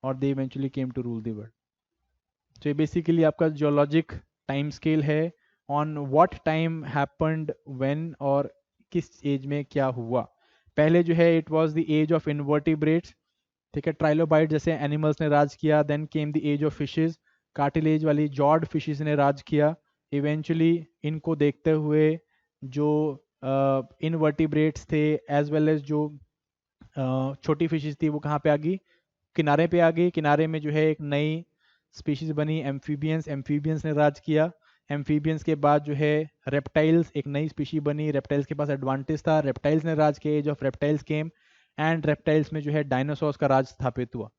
और they eventually came to rule the world. तो ये बेसिकली आपका जियोलॉजिक टाइम स्केल है on what time happened when, और किस एज में क्या हुआ। पहले जो है it was the age of invertebrates. ठीक है, ट्राइलोबाइट जैसे एनिमल्स ने राज किया, then came the age of fishes, cartilage वाली जॉर्ड फिशेस ने राज किया। इवेंचुअली इनको देखते हुए जो इनवर्टिब्रेट्स थे एज वेल एज जो छोटी फिशेस थी वो कहाँ पे आ गई, किनारे पे आ गई। किनारे में जो है एक नई स्पीशीज बनी एम्फीबियंस, एम्फीबियंस ने राज किया। एम्फीबियंस के बाद जो है रेप्टाइल्स, एक नई स्पीशी बनी, रेप्टाइल्स के पास एडवांटेज था, रेप्टाइल्स ने राज किया, age of reptiles came, and reptiles में जो है डायनासोर्स का राज स्थापित हुआ।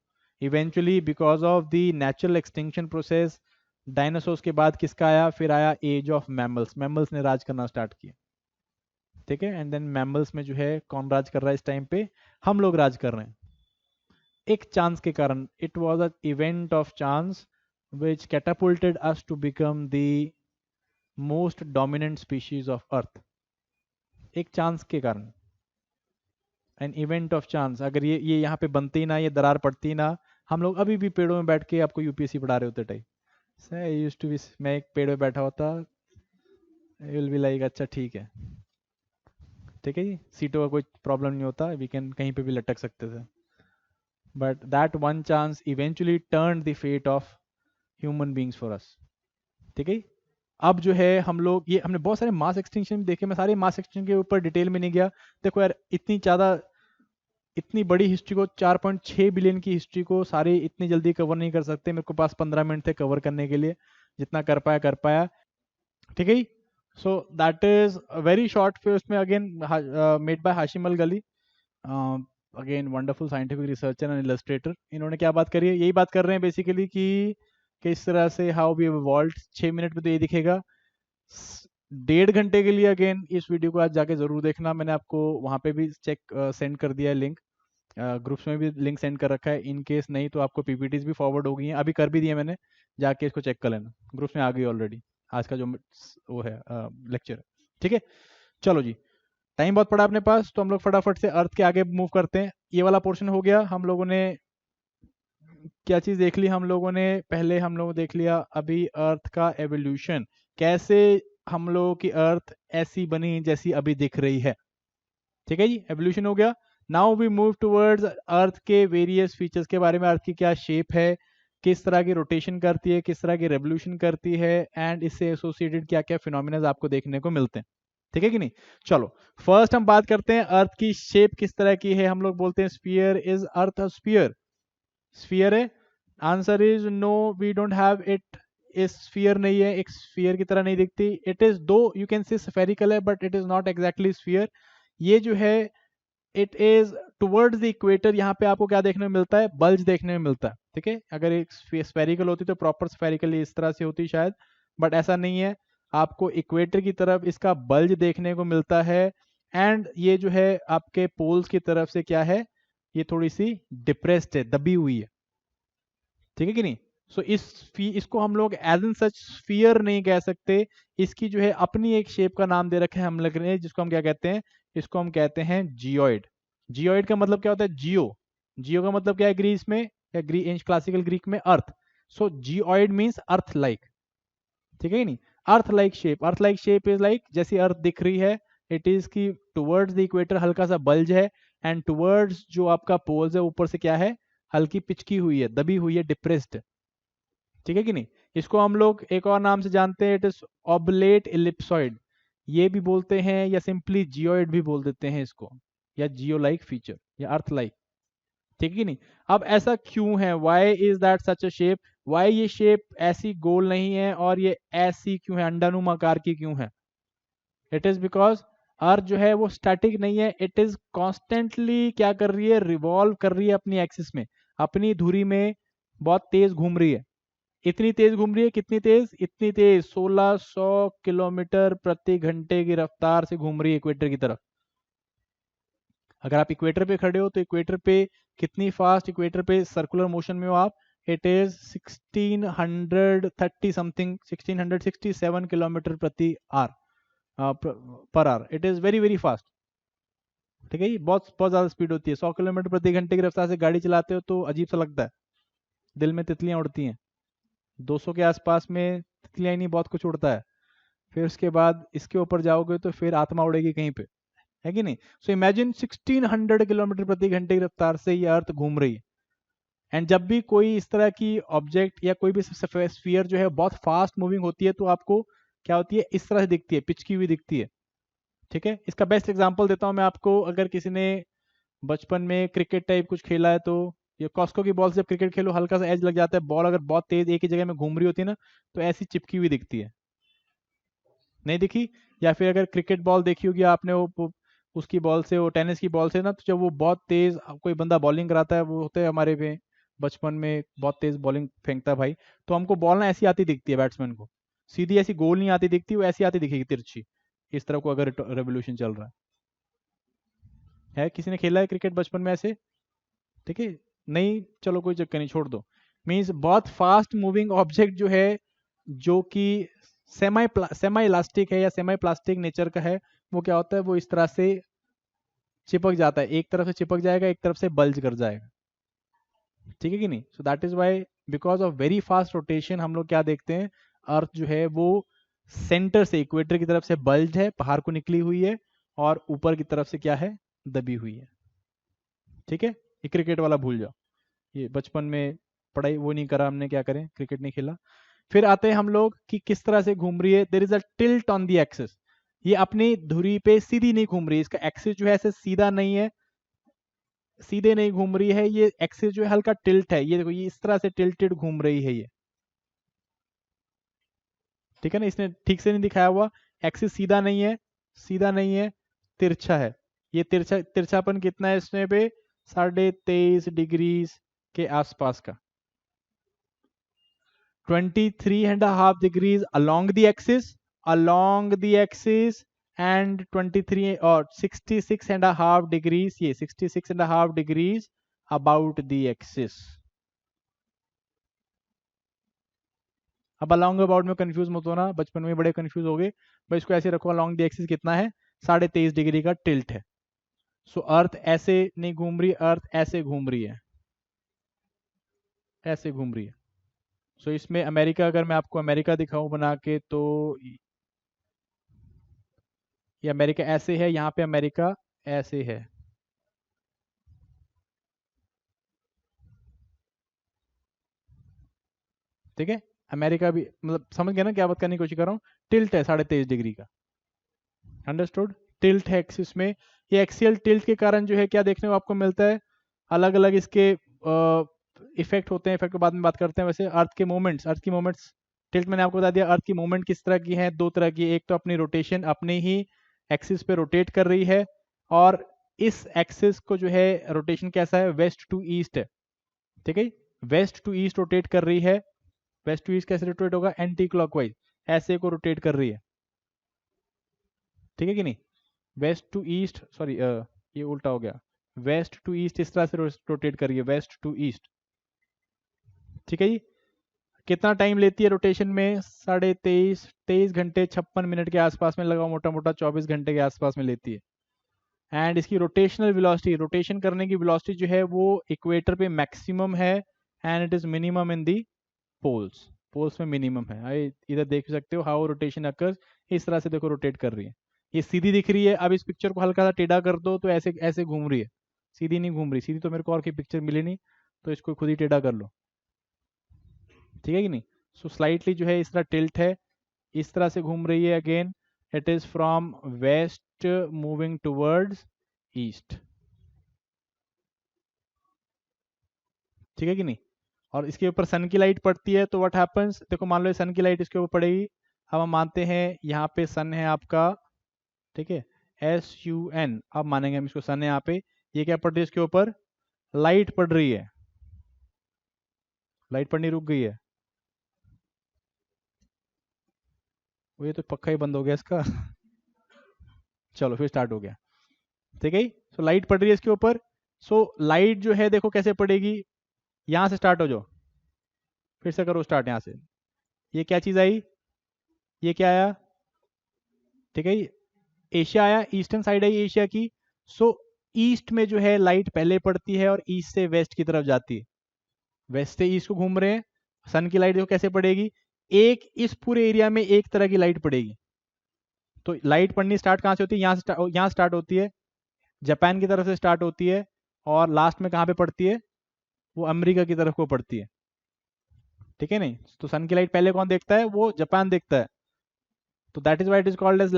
Eventually because of the natural extinction process dinosaurs के बाद किसका आया, फिर आया एज ऑफ मैमल्स, मैमल्स ने राज करना स्टार्ट किया, ठीक है। एंड देन मैमल्स में जो है कौन राज कर रहा है इस टाइम पे, हम लोग राज कर रहे हैं, एक चांस के कारण। It was a event of chance which catapulted us to become the most dominant species of earth, एक चांस के कारण, एन इवेंट ऑफ चांस। अगर ये यहाँ पे बनती ही ना, ये दरार पड़ती ही ना, हम लोग अभी भी पेड़ों में बैठ के आपको यूपीएससी पढ़ा रहे होते टाइप। यूज्ड टू बी, मैं एक पेड़ में बैठा होता, विल बी लाइक अच्छा ठीक है, ठीक है जी, सीटों का कोई प्रॉब्लम नहीं होता, वी कैन कहीं पे भी लटक सकते थे। But that one chance eventually turn the fate of human beings for us, ठीक है। अब जो है हम लोग, ये हमने बहुत सारे मास एक्सटिंक्शन देखे, मैं सारे मास एक्सटिंक्शन के ऊपर डिटेल में नहीं गया। देखो यार, इतनी ज़्यादा, इतनी बड़ी हिस्ट्री को, 4.6 बिलियन की हिस्ट्री को सारे इतनी जल्दी कवर नहीं कर सकते, मेरे को पास 15 मिनट थे कवर करने के लिए, जितना कर पाया, ठीक है। सो दैट इज वेरी शॉर्ट। फिर उसमें अगेन मेड बाय हाशिम अल गली, again wonderful scientific researcher and Illustrator. इन्होंने क्या बात करी है, यही बात कर रहे हैं बेसिकली कि किस तरह से हाउ वी इवॉल्व्ड। 6 मिनट में तो ये दिखेगा, 1.5 घंटे के लिए अगेन इस वीडियो को आज जाके जरूर देखना। मैंने आपको वहाँ पे भी चेक सेंड कर दिया है लिंक, ग्रुप्स में भी लिंक सेंड कर रखा है। इन केस नहीं तो आपको पीपीटीज भी फॉरवर्ड हो गई हैं, अभी कर भी दिया मैंने, जाके इसको चेक कर लेना, ग्रुप्स में आ गई ऑलरेडी आज का जो वो है लेक्चर, ठीक है। चलो जी, टाइम बहुत पड़ा अपने पास, तो हम लोग फटाफट से अर्थ के आगे मूव करते हैं। ये वाला पोर्शन हो गया। हम लोगों ने क्या चीज देख ली, हम लोगों ने पहले हम लोग देख लिया अभी अर्थ का एवोल्यूशन, कैसे हम लोगों की अर्थ ऐसी बनी जैसी अभी दिख रही है, ठीक है जी, एवोल्यूशन हो गया। Now we move towards earth के वेरियस फीचर्स के बारे में, अर्थ की क्या शेप है, किस तरह की रोटेशन करती है, किस तरह की रेवोल्यूशन करती है, एंड इससे एसोसिएटेड क्या क्या फिनोमिना आपको देखने को मिलते हैं, ठीक है कि नहीं। चलो फर्स्ट हम बात करते हैं अर्थ की शेप किस तरह की है। हम लोग बोलते हैं sphere, is earth a sphere, sphere है। Answer is no, we don't have it, इस स्फीयर नहीं है, एक स्फीयर की तरह नहीं दिखती। It is, though you can say spherical है, but it is not exactly sphere. ये जो है it is towards the equator, यहाँ पे आपको क्या देखने में मिलता है, बल्ज देखने में मिलता है, ठीक है। अगर एक स्फेरिकल होती तो प्रॉपर स्फेरिकल इस तरह से होती शायद, बट ऐसा नहीं है, आपको इक्वेटर की तरफ इसका बल्ज देखने को मिलता है। एंड ये जो है आपके पोल्स की तरफ से क्या है, ये थोड़ी सी डिप्रेस्ड है, दबी हुई है, ठीक है कि नहीं। सो इसको हम लोग एज इन सच स्फीयर नहीं कह सकते, इसकी जो है अपनी एक शेप का नाम दे रखे हैं हम लोग ने, जिसको हम क्या कहते हैं, इसको हम कहते हैं जियोइड। जियोइड का मतलब क्या होता है, जियो, जियो का मतलब क्या है ग्रीस में, या क्लासिकल ग्रीक में अर्थ। सो जियोइड मीन्स अर्थ लाइक, ठीक है कि नहीं, earth like shape. Earth like shape is like जैसी अर्थ दिख रही है, इट इज की टुवर्ड्स द इक्वेटर हल्का सा बल्ज है, एंड टुवर्ड्स जो आपका पोल्स है ऊपर से क्या है, हल्की पिचकी हुई है, दबी हुई है, डिप्रेस्ड, ठीक है कि नहीं। इसको हम लोग एक और नाम से जानते हैं, इट इज ऑब्लेट इलिप्सॉइड, ये भी बोलते हैं, या सिंपली जियोइड भी बोल देते हैं इसको, या जियो लाइक फीचर, या अर्थ लाइक, ठीक है कि नहीं। अब ऐसा क्यों है, why is that such a shape, why ये शेप ऐसी गोल नहीं है, और ये ऐसी क्यों है, अंडानुमा आकार की क्यों है। इट इज बिकॉज अर्थ जो है वो स्टैटिक नहीं है, इट इज कॉन्स्टेंटली क्या कर रही है, रिवॉल्व कर रही है अपनी एक्सिस में, अपनी धुरी में बहुत तेज घूम रही है। इतनी तेज घूम रही है, कितनी तेज, इतनी तेज 1600 किलोमीटर प्रति घंटे की रफ्तार से घूम रही है इक्वेटर की तरफ। अगर आप इक्वेटर पे खड़े हो तो इक्वेटर पे कितनी फास्ट, इक्वेटर पे सर्कुलर मोशन में हो आप, इट इज 1630 समथिंग, 1667 किलोमीटर प्रति hour per hour, it is very very fast, ठीक है। ये बहुत बहुत ज्यादा स्पीड होती है। 100 किलोमीटर प्रति घंटे की रफ्तार से गाड़ी चलाते हो तो अजीब सा लगता है, दिल में तितलियां उड़ती हैं। 200 के आसपास में तितलियां ही नहीं, बहुत कुछ उड़ता है। फिर उसके बाद इसके ऊपर जाओगे तो फिर आत्मा उड़ेगी कहीं पे, है कि नहीं। सो इमेजिन 1600 किलोमीटर प्रति घंटे की रफ्तार से ये अर्थ घूम रही है। एंड जब भी कोई इस तरह की ऑब्जेक्ट या कोई भी स्फीयर जो है बहुत फास्ट मूविंग होती है, तो आपको क्या होती है, इस तरह से दिखती है, पिचकी हुई दिखती है, ठीक है। इसका बेस्ट एग्जांपल देता हूं मैं आपको। अगर किसी ने बचपन में क्रिकेट टाइप कुछ खेला है, तो ये कॉस्को की बॉल से जब क्रिकेट खेलो हल्का सा एज लग जाता है, बॉल अगर बहुत तेज एक ही जगह में घूम रही होती है ना, तो ऐसी चिपकी हुई दिखती है, नहीं दिखी? या फिर अगर क्रिकेट बॉल देखी होगी आपने, उसकी बॉल से, वो टेनिस की बॉल से ना, तो जब वो बहुत तेज कोई बंदा बॉलिंग कराता है, वो होते हैं हमारे में बचपन में बहुत तेज बॉलिंग फेंकता है भाई, तो हमको बॉल ना ऐसी आती दिखती है बैट्समैन को, सीधी ऐसी गोल नहीं आती दिखती, वो ऐसी आती दिखेगी तिरछी, इस तरह को अगर रेवोल्यूशन चल रहा है। किसी ने खेला है क्रिकेट बचपन में ऐसे? ठीक है, नहीं, चलो कोई चक्कर नहीं, छोड़ दो। मीन्स बहुत फास्ट मूविंग ऑब्जेक्ट जो है, जो कि सेमी इलास्टिक है या सेमी प्लास्टिक नेचर का है, वो क्या होता है, वो इस तरह से चिपक जाता है, एक तरफ से चिपक जाएगा, एक तरफ से बल्ज कर जाएगा, ठीक है कि नहीं? So that is why, because of very fast rotation, हम लोग क्या देखते हैं, अर्थ जो है वो सेंटर से, इक्वेटर की तरफ से बल्ज है, बाहर को निकली हुई है, और ऊपर की तरफ से क्या है, दबी हुई है। ठीक है, ये क्रिकेट वाला भूल जाओ, ये बचपन में पढ़ाई वो नहीं करा हमने, क्या करें, क्रिकेट नहीं खेला। फिर आते हैं हम लोग कि किस तरह से घूम रही है, there is a tilt on the axis, ये अपनी धुरी पे सीधी नहीं घूम रही, इसका एक्सिस जो है ऐसे सीधा नहीं है, सीधे नहीं घूम रही है, ये एक्सिस जो है हल्का टिल्ट है, ये देखो, ये इस तरह से टिल्टेड घूम रही है ये, ठीक है ना, इसने ठीक से नहीं दिखाया हुआ, एक्सिस सीधा नहीं है, सीधा नहीं है, तिरछा है, ये तिरछापन कितना है इसमें पे, 23.5 के आसपास का, 23.5 degrees along the axis and 23 or 66.5 degrees, ये 66.5 degrees about the axis। अब along about में कंफ्यूज मत होना, बचपन में बड़े कंफ्यूज हो गए भाई, इसको ऐसे रखो, along the axis कितना है, 23.5 डिग्री का टिल्ट है। सो अर्थ ऐसे नहीं घूम रही, अर्थ ऐसे घूम रही है, ऐसे घूम रही है। सो इसमें अमेरिका, अगर मैं आपको अमेरिका दिखाऊं बना के, तो ये अमेरिका ऐसे है, यहाँ पे अमेरिका ऐसे है, ठीक है, अमेरिका भी, मतलब समझ गए ना क्या बात करने की कोशिश कर रहा हूँ, टिल्ट है 23.5 डिग्री का, अंडरस्टूड? टिल्ट है एक्सिस में, ये एक्सियल टिल्ट के कारण जो है क्या देखने को आपको मिलता है, अलग अलग इसके इफेक्ट होते हैं, इफेक्ट बाद में बात करते हैं। वैसे अर्थ की मोमेंट्स टिल्ट मैंने आपको बता दिया, अर्थ की मूवमेंट किस तरह की है, दो तरह की, एक तो अपनी रोटेशन, अपने ही एक्सिस पे रोटेट कर रही है, और इस एक्सिस को जो है रोटेशन कैसा है, वेस्ट टू ईस्ट है, ठीक है, वेस्ट टू ईस्ट रोटेट कर रही है। वेस्ट टू ईस्ट कैसे रोटेट होगा, एंटी क्लॉकवाइज, ऐसे को रोटेट कर रही है, ठीक है कि नहीं, वेस्ट टू ईस्ट, सॉरी ये उल्टा हो गया, वेस्ट टू ईस्ट इस तरह से रोटेट कर रही है, वेस्ट टू ईस्ट, ठीक है जी। कितना टाइम लेती है रोटेशन में, 23 घंटे 56 मिनट के आसपास में, लगा मोटा मोटा 24 घंटे के आसपास में लेती है। एंड इसकी रोटेशनल वेलोसिटी, रोटेशन करने की वेलोसिटी जो है वो इक्वेटर पे मैक्सिमम है, and it is minimum in the poles, poles में मिनिमम है। आई इधर देख सकते हो हाउ रोटेशन अकर्स, इस तरह से देखो रोटेट कर रही है, ये सीधी दिख रही है। अब इस पिक्चर को हल्का सा टेढ़ा कर दो तो ऐसे ऐसे घूम रही है, सीधी नहीं घूम रही, सीधी तो मेरे को और की पिक्चर मिली नहीं, तो इसको खुद ही टेढ़ा कर लो, ठीक है कि नहीं। सो स्लाइटली जो है इस तरह टिल्ट है, इस तरह से घूम रही है, again it is from west moving towards east, ठीक है कि नहीं। और इसके ऊपर सन की लाइट पड़ती है, तो व्हाट हैपेंस, देखो मान लो सन की लाइट इसके ऊपर पड़ेगी, अब हम मानते हैं यहाँ पे सन है आपका, ठीक है, SUN, अब मानेंगे हम इसको सन है यहाँ पे, ये क्या पड़ रही है इसके ऊपर, लाइट पड़ रही है, लाइट पड़नी रुक गई है, वो ये तो पक्का ही बंद हो गया इसका चलो फिर स्टार्ट हो गया, ठीक है। सो लाइट पड़ रही है इसके ऊपर, सो लाइट जो है देखो कैसे पड़ेगी, यहां से स्टार्ट हो जाओ, फिर से करो स्टार्ट यहाँ से, ये क्या चीज आई, ये क्या आया, ठीक है, एशिया आया, ईस्टर्न साइड आई एशिया की। सो ईस्ट में जो है लाइट पहले पड़ती है, और ईस्ट से वेस्ट की तरफ जाती है, वेस्ट से ईस्ट को घूम रहे हैं, सन की लाइट देखो कैसे पड़ेगी, एक इस पूरे एरिया में एक तरह की लाइट पड़ेगी। तो लाइट पड़नी स्टार्ट कहाँ से होती है, यहाँ स्टार्ट होती है, जापान की तरफ से स्टार्ट होती है, और लास्ट में कहाँ पे पड़ती है, वो अमेरिका की तरफ को पड़ती है, ठीक है नहीं। तो सन की लाइट पहले कौन देखता है, वो जापान देखता है, तो that is why it is called as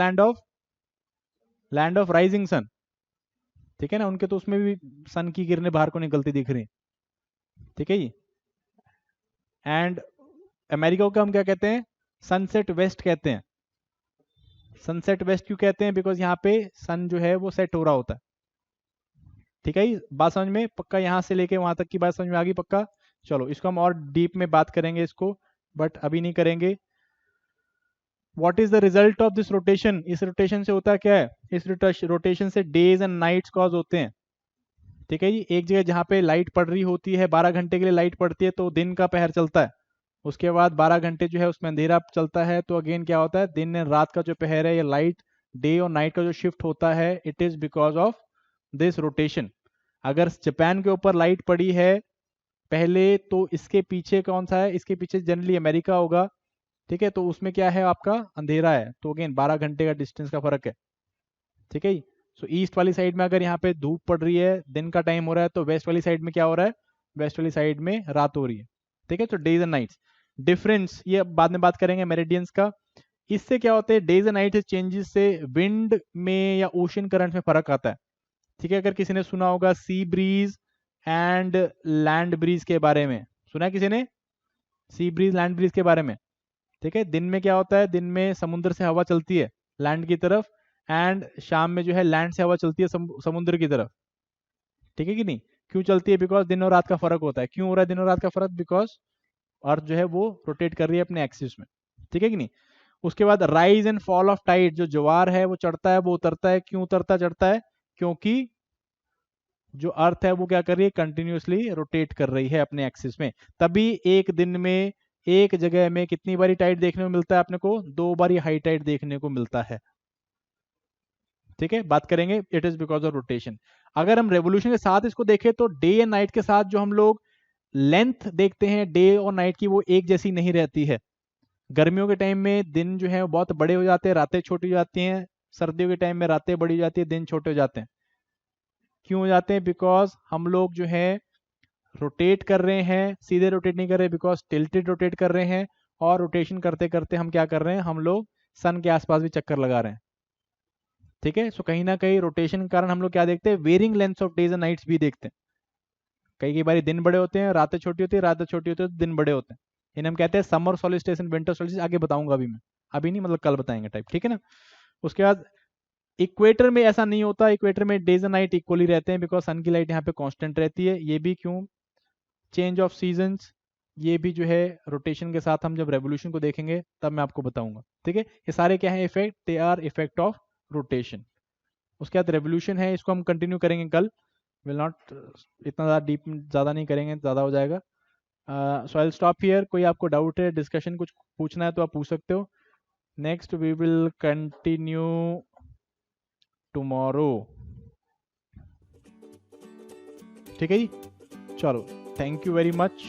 land of rising sun, ठीक है ना, उनके तो उसमें भी सन की किरणें बाहर को निकलती दिख रही, ठीक है जी। एंड अमेरिका को हम क्या कहते हैं, सनसेट वेस्ट कहते हैं, सनसेट वेस्ट क्यों कहते हैं? बिकॉज यहाँ पे सन जो है वो सेट हो रहा होता है। ठीक है, बात समझ में पक्का? यहाँ से लेके वहां तक की बात समझ में आ गई पक्का? चलो इसको हम और डीप में बात करेंगे इसको, बट अभी नहीं करेंगे। What is the result of this rotation? इस रोटेशन से होता क्या है? इस रोटेशन से डेज एंड नाइट्स कॉज होते हैं। ठीक है जी, एक जगह जहाँ पे लाइट पड़ रही होती है, 12 घंटे के लिए लाइट पड़ती है तो दिन का पहर चलता है, उसके बाद 12 घंटे जो है उसमें अंधेरा चलता है, तो अगेन क्या होता है, दिन एंड रात का जो पहर है या लाइट डे और नाइट का जो शिफ्ट होता है, it is because of this rotation. अगर जापान के ऊपर लाइट पड़ी है पहले तो इसके पीछे कौन सा है? इसके पीछे जनरली अमेरिका होगा। ठीक है, तो उसमें क्या है, आपका अंधेरा है, तो अगेन 12 घंटे का डिस्टेंस का फर्क है। ठीक है, सो ईस्ट वाली साइड में अगर यहाँ पे धूप पड़ रही है, दिन का टाइम हो रहा है, तो वेस्ट वाली साइड में क्या हो रहा है? वेस्ट वाली साइड में रात हो रही है। ठीक है, तो डेज एंड नाइट्स डिफरेंस, ये बाद में बात करेंगे मेरिडियंस का। इससे क्या होता है, डेज एंड नाइट चेंजेस से विंड में या ओशन करंट में फर्क आता है। ठीक है, अगर किसी ने सुना होगा sea breeze and land breeze के बारे में, सुना है किसी ने सी ब्रीज लैंड ब्रीज के बारे में? ठीक है, दिन में क्या होता है, दिन में समुद्र से हवा चलती है लैंड की तरफ, एंड शाम में जो है लैंड से हवा चलती है समुद्र की तरफ। ठीक है कि नहीं? क्यों चलती है? बिकॉज दिन और रात का फर्क होता है। क्यों हो रहा है दिन और रात का फर्क? बिकॉज अर्थ जो है वो रोटेट कर रही है अपने एक्सिस में। ठीक है कि नहीं? उसके बाद rise and fall of tide, जो ज्वार है वो चढ़ता है वो उतरता है। क्यों उतरता चढ़ता है? क्योंकि जो अर्थ है वो क्या कर रही है, कंटिन्यूसली रोटेट कर रही है अपने एक्सिस में। तभी एक दिन में एक जगह में कितनी बारी टाइड देखने को मिलता है अपने को? 2 बारी हाई टाइड देखने को मिलता है। ठीक है, बात करेंगे it is because of rotation. अगर हम रेवोल्यूशन के साथ इसको देखें तो डे एंड नाइट के साथ जो हम लोग लेंथ देखते हैं डे और नाइट की, वो एक जैसी नहीं रहती है। गर्मियों के टाइम में दिन जो है बहुत बड़े हो जाते हैं, रातें छोटी हो जाती हैं। सर्दियों के टाइम में रातें बड़ी हो जाती है, दिन छोटे हो जाते हैं। क्यों हो जाते हैं? बिकॉज हम लोग जो है रोटेट कर रहे हैं, सीधे रोटेट नहीं कर रहे, बिकॉज टिल्टेड रोटेट कर रहे हैं। और रोटेशन करते करते हम क्या कर रहे हैं, हम लोग सन के आसपास भी चक्कर लगा रहे हैं। ठीक है, सो कहीं ना कहीं रोटेशन के कारण हम लोग क्या देखते हैं, varying lengths of days and nights भी देखते हैं। कई कई बार दिन बड़े होते हैं, रातें छोटी होती है, रातें छोटी होती है तो दिन बड़े होते हैं। इन्हें हम कहते हैं summer solstice and winter solstice. आगे बताऊंगा अभी मैं, अभी नहीं, मतलब कल बताएंगे टाइप। ठीक है ना? उसके बाद इक्वेटर में ऐसा नहीं होता, इक्वेटर में डेज एंड नाइट इक्वली रहते हैं, बिकॉज सन की लाइट यहाँ पे कांस्टेंट रहती है। ये भी क्यों? चेंज ऑफ सीजन्स, ये भी जो है रोटेशन के साथ हम जब रेवोल्यूशन को देखेंगे तब मैं आपको बताऊंगा। ठीक है, ये सारे क्या है effect, they are effect of rotation. उसके बाद रेवोल्यूशन है, इसको हम कंटिन्यू करेंगे कल। विल नॉट इतना ज़्यादा डीप, ज़्यादा नहीं करेंगे, ज़्यादा हो जाएगा। सो आई विल स्टॉप हियर। कोई आपको डाउट है, डिस्कशन कुछ पूछना है तो आप पूछ सकते हो। Next we will continue tomorrow. ठीक है जी, चलो, थैंक यू वेरी मच।